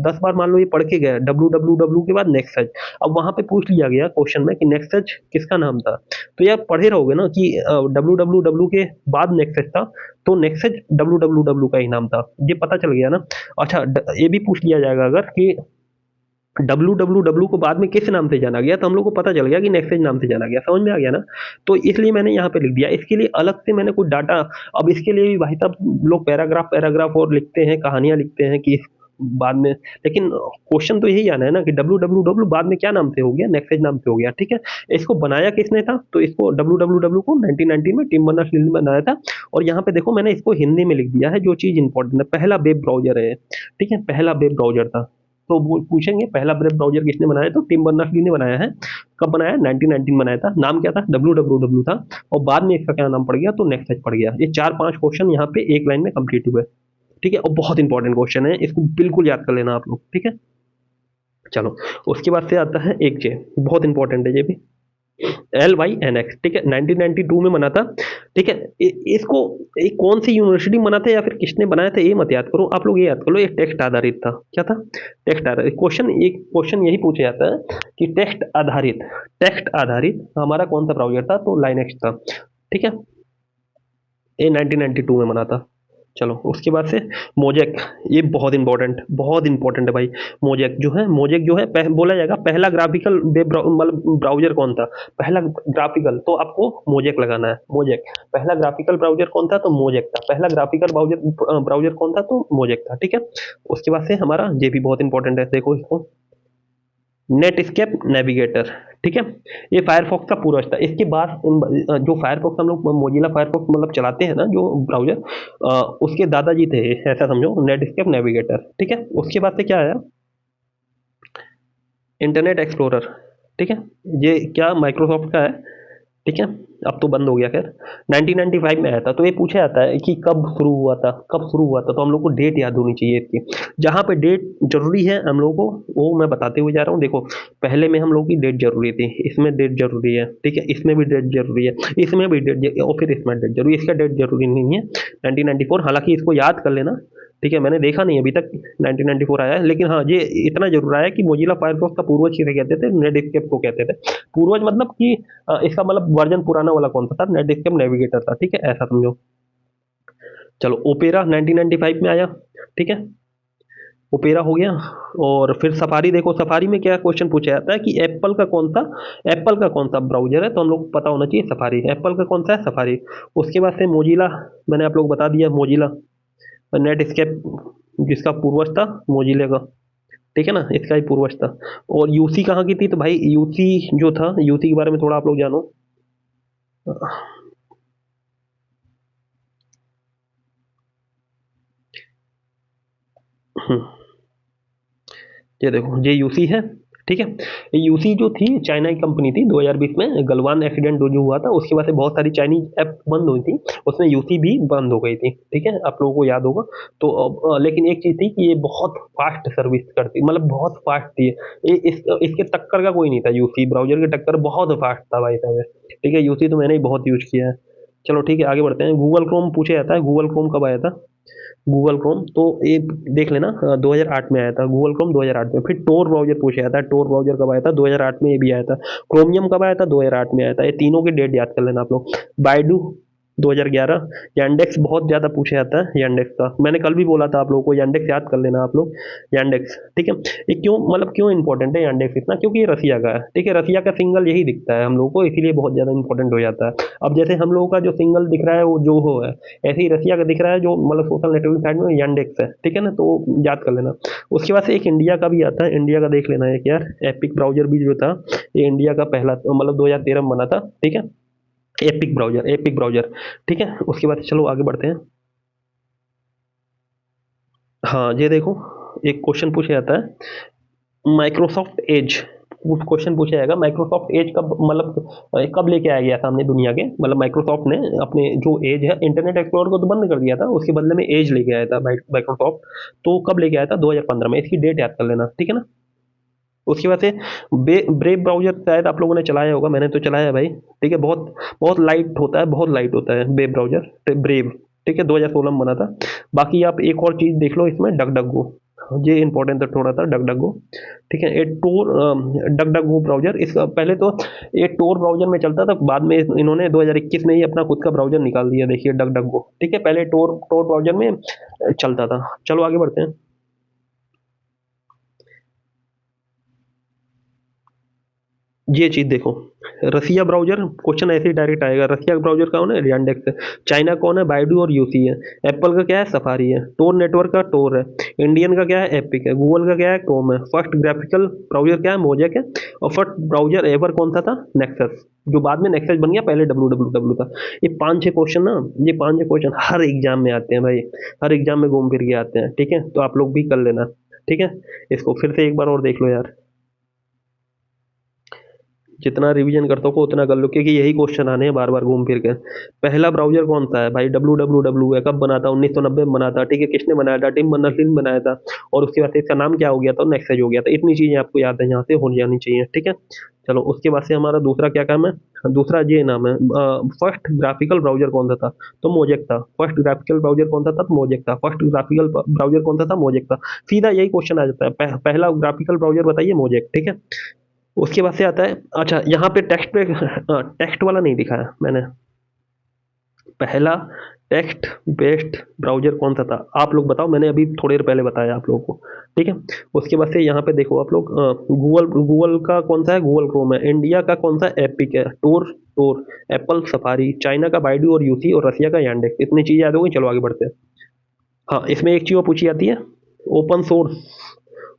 10 बार मान लो ये पढ़ के गए, www के बाद नेक्स्ट सर्च। अब वहां पे पूछ लिया गया क्वेश्चन में कि नेक्स्ट सर्च किसका नाम था, तो यार पढ़े रहोगे ना कि www के बाद नेक्स्ट सर्च था, तो नेक्स्ट सर्च www का ही नाम था, ये पता चल गया ना। अच्छा, ये भी पूछ लिया जाएगा अगर कि www को बाद में किस नाम से जाना गया, तो हम लोग को पता चल गया कि नेक्स्ट नाम से जाना गया। समझ में आ गया ना? तो इसलिए मैंने यहाँ पे लिख दिया। इसके लिए अलग से मैंने कुछ डाटा, अब इसके लिए भी भाई साहब लोग पैराग्राफ पैराग्राफ और लिखते हैं, कहानियां लिखते हैं कि बाद में, लेकिन क्वेश्चन तो यही आना है ना कि www बाद में क्या नाम से हो गया, नेक्स्ट नाम से हो गया। ठीक है, इसको बनाया किसने था, तो इसको www को 1990 में टिम बर्नर्स ली ने बनाया था। और यहाँ पे देखो, मैंने इसको हिंदी में लिख दिया है, जो चीज इंपॉर्टेंट है, पहला वेब ब्राउजर है। ठीक है, पहला वेब ब्राउजर था। तो वो पूछेंगे पहला वेब ब्राउजर किसने बनाया, तो टिम बर्नर्स ली ने बनाया है। कब बनाया, 1919 बनाया था। नाम क्या था, www था। और बाद में इसका क्या नाम पड़ गया, तो नेक्स्ट पड़ गया। ये 4 5 क्वेश्चन यहाँ पे एक लाइन में कंप्लीट हुए। ठीक है, और बहुत इंपॉर्टेंट क्वेश्चन है, इसको बिल्कुल याद कर लेना आप लोग। ठीक है, चलो उसके बाद से आता है एक जे, बहुत इंपॉर्टेंट है ये भी, LYNX। ठीक है, 1992 में बना था। ठीक है, इसको एक कौन सी यूनिवर्सिटी बना था या फिर किसने बनाया था, ये मत याद करो आप लोग, ये याद करो ये टेक्स्ट आधारित था। क्या था, टेक्स्ट आधारित। क्वेश्चन, एक क्वेश्चन यही पूछा जाता है कि टेक्स्ट आधारित हमारा कौन सा ब्राउजर था, तो लाइनेक्स था। ठीक है, ये 1992 में बना था। चलो उसके बाद से मोजेक, ये बहुत इंपॉर्टेंट है भाई। मोजेक जो है बोला जाएगा पहला ग्राफिकल वेब मतलब ब्राउजर कौन था, पहला ग्राफिकल, तो आपको मोजेक लगाना है। मोजेक पहला ग्राफिकल ब्राउजर कौन था, तो मोजेक था। पहला ग्राफिकल ब्राउजर ब्राउजर कौन था, तो मोजेक था। ठीक है, उसके बाद से हमारा ये भी बहुत इंपॉर्टेंट है, देखो इसको, नेटस्केप नेविगेटर। ठीक है, ये फायरफॉक्स का पूरा था। इसके बाद जो फायरफॉक्स हम लोग मोजिला फायरफॉक्स मतलब चलाते हैं ना, जो ब्राउजर, उसके दादाजी थे, ऐसा समझो, नेटस्केप नेविगेटर। ठीक है, उसके बाद से क्या आया, इंटरनेट एक्सप्लोरर। ठीक है, ये क्या माइक्रोसॉफ्ट का है, ठीक है। अब तो बंद हो गया खैर। 1995 में आया था। तो ये पूछा जाता है कि कब शुरू हुआ था, कब शुरू हुआ था, तो हम लोग को डेट याद होनी चाहिए इसकी। जहाँ पे डेट जरूरी है हम लोग को, वो मैं बताते हुए जा रहा हूँ। देखो, पहले में हम लोग की डेट जरूरी थी, इसमें डेट जरूरी है, ठीक है, इसमें भी डेट जरूरी है, इसमें भी डेट, और फिर इसमें डेट जरूरी है, इसका डेट जरूरी नहीं है 1994। हालांकि इसको याद कर लेना, ठीक है। मैंने देखा नहीं अभी तक 1994 आया है, लेकिन हाँ ये इतना जरूर आया कि मोजिला फायरफॉक्स का पूर्वज किसे कहते थे, नेटस्केप को कहते थे। पूर्वज मतलब कि इसका मतलब वर्जन पुराना वाला कौन सा था, नेटस्केप नेविगेटर था, ठीक है, ऐसा समझो। चलो, ओपेरा 1995 में आया, ठीक है, ओपेरा हो गया। और फिर सफारी, देखो सफारी में क्या क्वेश्चन पूछा जाता है कि एप्पल का कौन सा ब्राउजर है, तो हम लोग को पता होना चाहिए सफारी, एप्पल का कौन सा है, सफारी। उसके बाद से मोजिला, मैंने आप लोग को बता दिया मोजिला, नेटस्केप जिसका पूर्वज था मोजिले का, ठीक है ना, इसका ही पूर्वज था। और यूसी कहाँ की थी, तो भाई यूसी जो था, यूसी के बारे में थोड़ा आप लोग जानो। हम्म, ये देखो ये यूसी है, ठीक है। ये यूसी जो थी चाइना की कंपनी थी। 2020 में गलवान एक्सीडेंट जो हुआ था, उसके बाद से बहुत सारी चाइनीज ऐप बंद हुई थी, उसमें यूसी भी बंद हो गई थी, ठीक है, आप लोगों को याद होगा। तो लेकिन एक चीज थी कि ये बहुत फास्ट सर्विस करती, मतलब बहुत फास्ट थी इसके टक्कर का कोई नहीं था, यूसी ब्राउजर के टक्कर, बहुत फास्ट था भाई साहब, ठीक है। यूसी तो मैंने ही बहुत यूज किया है। चलो ठीक है, आगे बढ़ते हैं। गूगल क्रोम पूछा जाता है, गूगल क्रोम कब आया था, गूगल क्रोम तो ये देख लेना, 2008 में आया था गूगल क्रोम, 2008 में। फिर टोर ब्राउजर पूछा जाता है, टोर ब्राउजर कब आया था, 2008 में ये भी आया था। क्रोमियम कब आया था, 2008 में आया था। ये तीनों की डेट याद कर लेना आप लोग। बाइडू 2011। यांडेक्स बहुत ज्यादा पूछा जाता है, यांडेक्स का मैंने कल भी बोला था आप लोगों को, यांडेक्स याद कर लेना आप लोग, यांडेक्स, ठीक है। ये क्यों, मतलब क्यों इंपॉर्टेंट है यांडेक्स इतना, क्योंकि ये रसिया का है, ठीक है, रसिया का सिंगल यही दिखता है हम लोगों को, इसीलिए बहुत ज्यादा इंपॉर्टेंट हो जाता है। अब जैसे हम लोगों का जो सिंगल दिख रहा है वो जो हो है, ऐसे ही रसिया का दिख रहा है जो, मतलब सोशल नेटवर्किंग साइड में यांडेक्स है, ठीक है ना, तो याद कर लेना। उसके बाद से एक इंडिया का भी आता है, इंडिया का देख लेना एक यार, एपिक ब्राउजर भी जो था, ये इंडिया का पहला, मतलब 2013 में बना था, ठीक है, एपिक ब्राउजर, एपिक ब्राउजर, ठीक है। उसके बाद चलो आगे बढ़ते हैं। हाँ ये देखो, एक क्वेश्चन पूछा जाता है, माइक्रोसॉफ्ट एज, कुछ क्वेश्चन पूछा जाएगा, माइक्रोसॉफ्ट एज कब, मतलब कब लेके आया गया था हमने दुनिया के, मतलब माइक्रोसॉफ्ट ने अपने जो एज है, इंटरनेट एक्सप्लोरर को तो बंद कर दिया था, उसके बदले में एज लेके आया था माइक्रोसॉफ्ट। तो कब लेके आया था, 2015 में, इसकी डेट याद कर लेना, ठीक है ना। उसके बाद से ब्रेव ब्राउजर शायद आप लोगों ने चलाया होगा, मैंने तो चलाया है भाई, ठीक है, बहुत बहुत लाइट होता है, बहुत लाइट होता है ब्रेव ब्राउजर, ब्रेव, ठीक है, 2016 में बना था। बाकी आप एक और चीज देख लो इसमें, डक डक गो, ये इंपॉर्टेंट था थोड़ा सा, डक डक गो, ठीक है। ये टोर, डक डक गो ब्राउजर, इसका पहले तो ये टोर ब्राउजर में चलता था, बाद में इन्होंने 2021 में ही अपना खुद का ब्राउजर निकाल दिया, देखिए डक डक गो, ठीक है, पहले टोर टोर ब्राउजर में चलता था। चलो आगे बढ़ते हैं। ये चीज देखो, रसिया ब्राउजर, क्वेश्चन ऐसे ही डायरेक्ट आएगा, रसिया ब्राउजर कौन है, रियांडेक्स है। चाइना कौन है, बाइडू और यूसी है। एप्पल का क्या है, सफारी है। टोर नेटवर्क का टोर है। इंडियन का क्या है, एपिक है। गूगल का क्या है, क्रोम है। फर्स्ट ग्राफिकल ब्राउजर क्या है, मोजेक है। और फर्स्ट ब्राउजर एवर कौन सा था, नेक्सस, जो बाद में नेक्सस बन गया, पहले डब्ल्यू डब्ल्यू डब्ल्यू था। ये पांच छह क्वेश्चन ना, ये पांच छह क्वेश्चन हर एग्जाम में आते हैं भाई, हर एग्जाम में घूम फिर के आते हैं, ठीक है, तो आप लोग भी कर लेना, ठीक है। इसको फिर से एक बार और देख लो यार, जितना रिवीजन कर सको उतना कर लो, क्योंकि यही क्वेश्चन आने हैं बार बार घूम फिर के। पहला ब्राउजर कौन सा है भाई, डब्ल्यू डब्ल्यू डब्ल्यू है, कब बना था, 1990 में बना था, ठीक है, किसने बनाया था, टिम बर्नर्स ने बनाया था। और उसके बाद से इसका नाम क्या हो गया था, नेक्सस हो गया था। इतनी चीजें आपको याद है, यहाँ से हो जानी चाहिए, ठीक है। चलो उसके बाद से हमारा दूसरा क्या काम है, दूसरा ये नाम है, फर्स्ट ग्राफिकल ब्राउजर कौन सा था, तो मोजेक था। फर्स्ट ग्राफिकल ब्राउजर कौन सा था, तो मोजेक था। फर्स्ट ग्राफिकल ब्राउजर कौन सा था, मोजेक था। सीधा यही क्वेश्चन आ जाता है, पहला ग्राफिकल ब्राउजर बताइए, मोजेक, ठीक है। उसके बाद से आता है, अच्छा यहाँ पे टेक्स्ट पे, टेक्स्ट वाला नहीं दिखाया मैंने, पहला टेक्स्ट बेस्ड ब्राउजर कौन सा था, आप लोग बताओ, मैंने अभी थोड़ी देर पहले बताया आप लोगों को, ठीक है। उसके बाद से यहाँ पे देखो आप लोग, गूगल गूगल का कौन सा है, गूगल क्रोम है। इंडिया का कौन सा, एपिक है। टोर टोर, एप्पल सफारी, चाइना का बाइडू और यूसी, और रसिया का यांडेक्स। इतनी चीजें याद हो गई, चलो आगे बढ़ते हैं। हाँ, इसमें एक चीज और पूछी जाती है, ओपन सोर्स,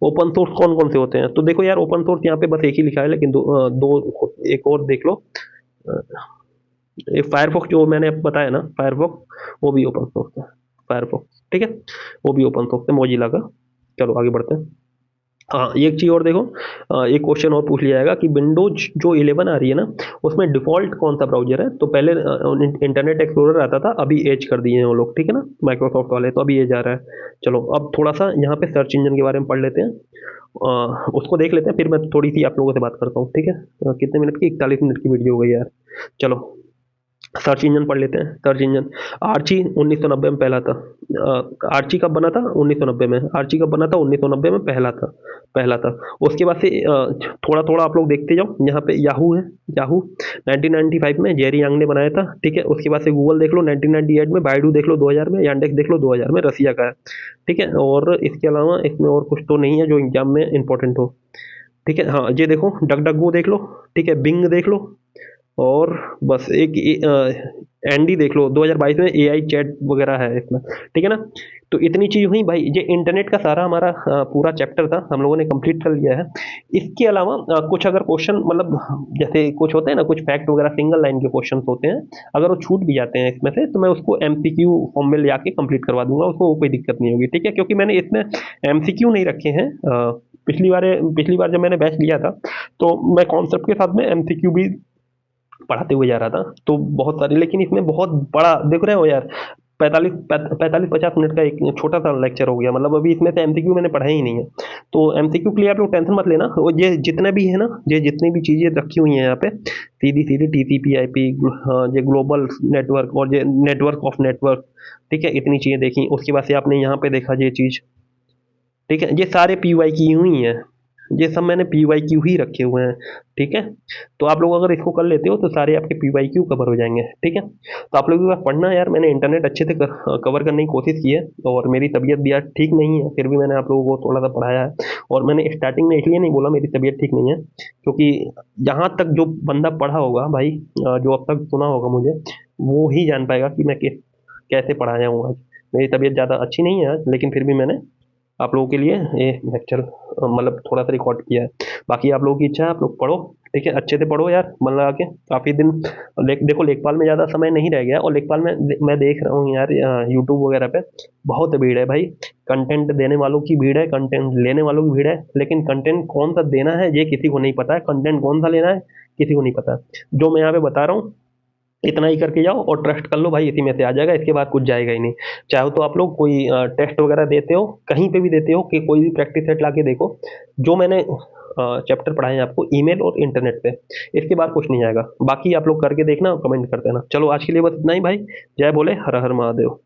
ओपन सोर्स कौन कौन से होते हैं, तो देखो यार, ओपन सोर्स यहाँ पे बस एक ही लिखा है, लेकिन दो एक और देख लो। ये फायरफॉक्स जो मैंने बताया ना, फायरफॉक्स, वो भी ओपन सोर्स है, फायरफॉक्स, ठीक है, वो भी ओपन सोर्स है मोजिला का। चलो आगे बढ़ते हैं। हाँ, एक चीज़ और देखो, एक क्वेश्चन और पूछ लिया जाएगा कि विंडोज जो 11 आ रही है ना, उसमें डिफ़ॉल्ट कौन सा ब्राउज़र है? तो पहले इंटरनेट एक्सप्लोरर आता था, अभी एज कर दिए हैं वो लोग, ठीक है ना? माइक्रोसॉफ्ट वाले, तो अभी एज आ रहा है। चलो अब थोड़ा-सा यहाँ पे सर्च इंजन के बारे में पढ़ लेते हैं। उसको देख लेते हैं, फिर मैं थोड़ी-सी आप लोगों से बात करता हूँ, ठीक है? कितने मिनट की? 41 मिनट की वीडियो हो गई यार। चलो सर्च इंजन पढ़ लेते हैं। सर्च इंजन आर्ची 1990 में पहला था। आर्ची कब बना था? 1990 में। आर्ची कब बना था? 1990 में पहला था। उसके बाद से थोड़ा थोड़ा आप लोग देखते जाओ, यहाँ पे याहू है। याहू 1995 में जेरी यांग ने बनाया था, ठीक है। उसके बाद से गूगल देख लो 1998 में, बाइडू देख लो 2000 में, यांडेक्स देख लो 2000 में, रसिया का है, ठीक है। और इसके अलावा इसमें और कुछ तो नहीं है जो एग्जाम में इंपॉर्टेंट हो, ठीक है। हाँ, ये देखो डक डक गो देख लो, ठीक है। बिंग देख लो, और बस एक एंडी देख लो 2022 में, एआई चैट वगैरह है इसमें, ठीक है ना। तो इतनी चीज़ हुई भाई, ये इंटरनेट का सारा हमारा पूरा चैप्टर था, हम लोगों ने कंप्लीट कर लिया है। इसके अलावा कुछ अगर क्वेश्चन मतलब जैसे कुछ होते हैं ना, कुछ फैक्ट वगैरह सिंगल लाइन के क्वेश्चन होते हैं, अगर वो छूट भी जाते हैं इसमें से, तो मैं उसको एमसीक्यू फॉर्म में ले आके कंप्लीट करवा दूंगा, उसको कोई दिक्कत नहीं होगी, ठीक है। क्योंकि मैंने इसमें एमसीक्यू नहीं रखे हैं। पिछली बार जब मैंने बैच लिया था, तो मैं कॉन्सेप्ट के साथ में एमसीक्यू भी पढ़ाते हुए जा रहा था, तो बहुत सारे, लेकिन इसमें बहुत बड़ा देख रहे हो यार, 45-50 मिनट का एक छोटा सा लेक्चर हो गया, मतलब अभी इसमें से एमसीक्यू मैंने पढ़ा ही नहीं है। तो एमसीक्यू के लिए आप लोग टेंशन मत लेना, वो ये जितने भी है ना, ये जितनी भी चीज़ें रखी हुई हैं यहाँ पे, सीधी सीधी टीसीपी आईपी, ये ग्लोबल नेटवर्क और ये नेटवर्क ऑफ नेटवर्क, ठीक है। इतनी चीज़ें देखी, उसके बाद से आपने यहाँ पे देखा ये चीज़, ठीक है। ये सारे पी वाई की हुई हैं, ये सब मैंने पी वाई क्यू ही रखे हुए हैं, ठीक है। तो आप लोग अगर इसको कर लेते हो तो सारे आपके पी वाई क्यू कवर हो जाएंगे, ठीक है। तो आप लोग एक पढ़ना यार, मैंने इंटरनेट अच्छे से कवर करने की कोशिश की है, और मेरी तबीयत भी यार ठीक नहीं है, फिर भी मैंने आप लोगों को थोड़ा सा पढ़ाया है। और मैंने स्टार्टिंग में इसलिए नहीं बोला मेरी तबीयत ठीक नहीं है, क्योंकि यहाँ तक जो बंदा पढ़ा होगा भाई, जो अब तक सुना होगा मुझे, वो ही जान पाएगा कि मैं कैसे पढ़ाया हूँ आज। मेरी तबीयत ज़्यादा अच्छी नहीं है आज, लेकिन फिर भी मैंने आप लोगों के लिए ये लेक्चर मतलब थोड़ा सा रिकॉर्ड किया है। बाकी आप लोगों की इच्छा है, आप लोग पढ़ो, ठीक है। अच्छे से पढ़ो यार, मन लगा के। काफ़ी दिन देखो लेखपाल में ज़्यादा समय नहीं रह गया, और लेखपाल में मैं देख रहा हूँ यार, यूट्यूब वगैरह पे बहुत भीड़ है भाई। कंटेंट देने वालों की भीड़ है, कंटेंट लेने वालों की भीड़ है, लेकिन कंटेंट कौन सा देना है ये किसी को नहीं पता है, कंटेंट कौन सा लेना है किसी को नहीं पता है। जो मैं यहाँ पे बता रहा हूँ, इतना ही करके जाओ और ट्रस्ट कर लो भाई, इसी में से आ जाएगा, इसके बाद कुछ जाएगा ही नहीं। चाहे तो आप लोग कोई टेस्ट वगैरह देते हो, कहीं पे भी देते हो, कि कोई भी प्रैक्टिस सेट लाके देखो, जो मैंने चैप्टर पढ़ाए हैं आपको ईमेल और इंटरनेट पे, इसके बाद कुछ नहीं आएगा। बाकी आप लोग करके देखना, कमेंट कर देना। चलो आज के लिए बस इतना ही भाई। जय बोले, हर हर महादेव।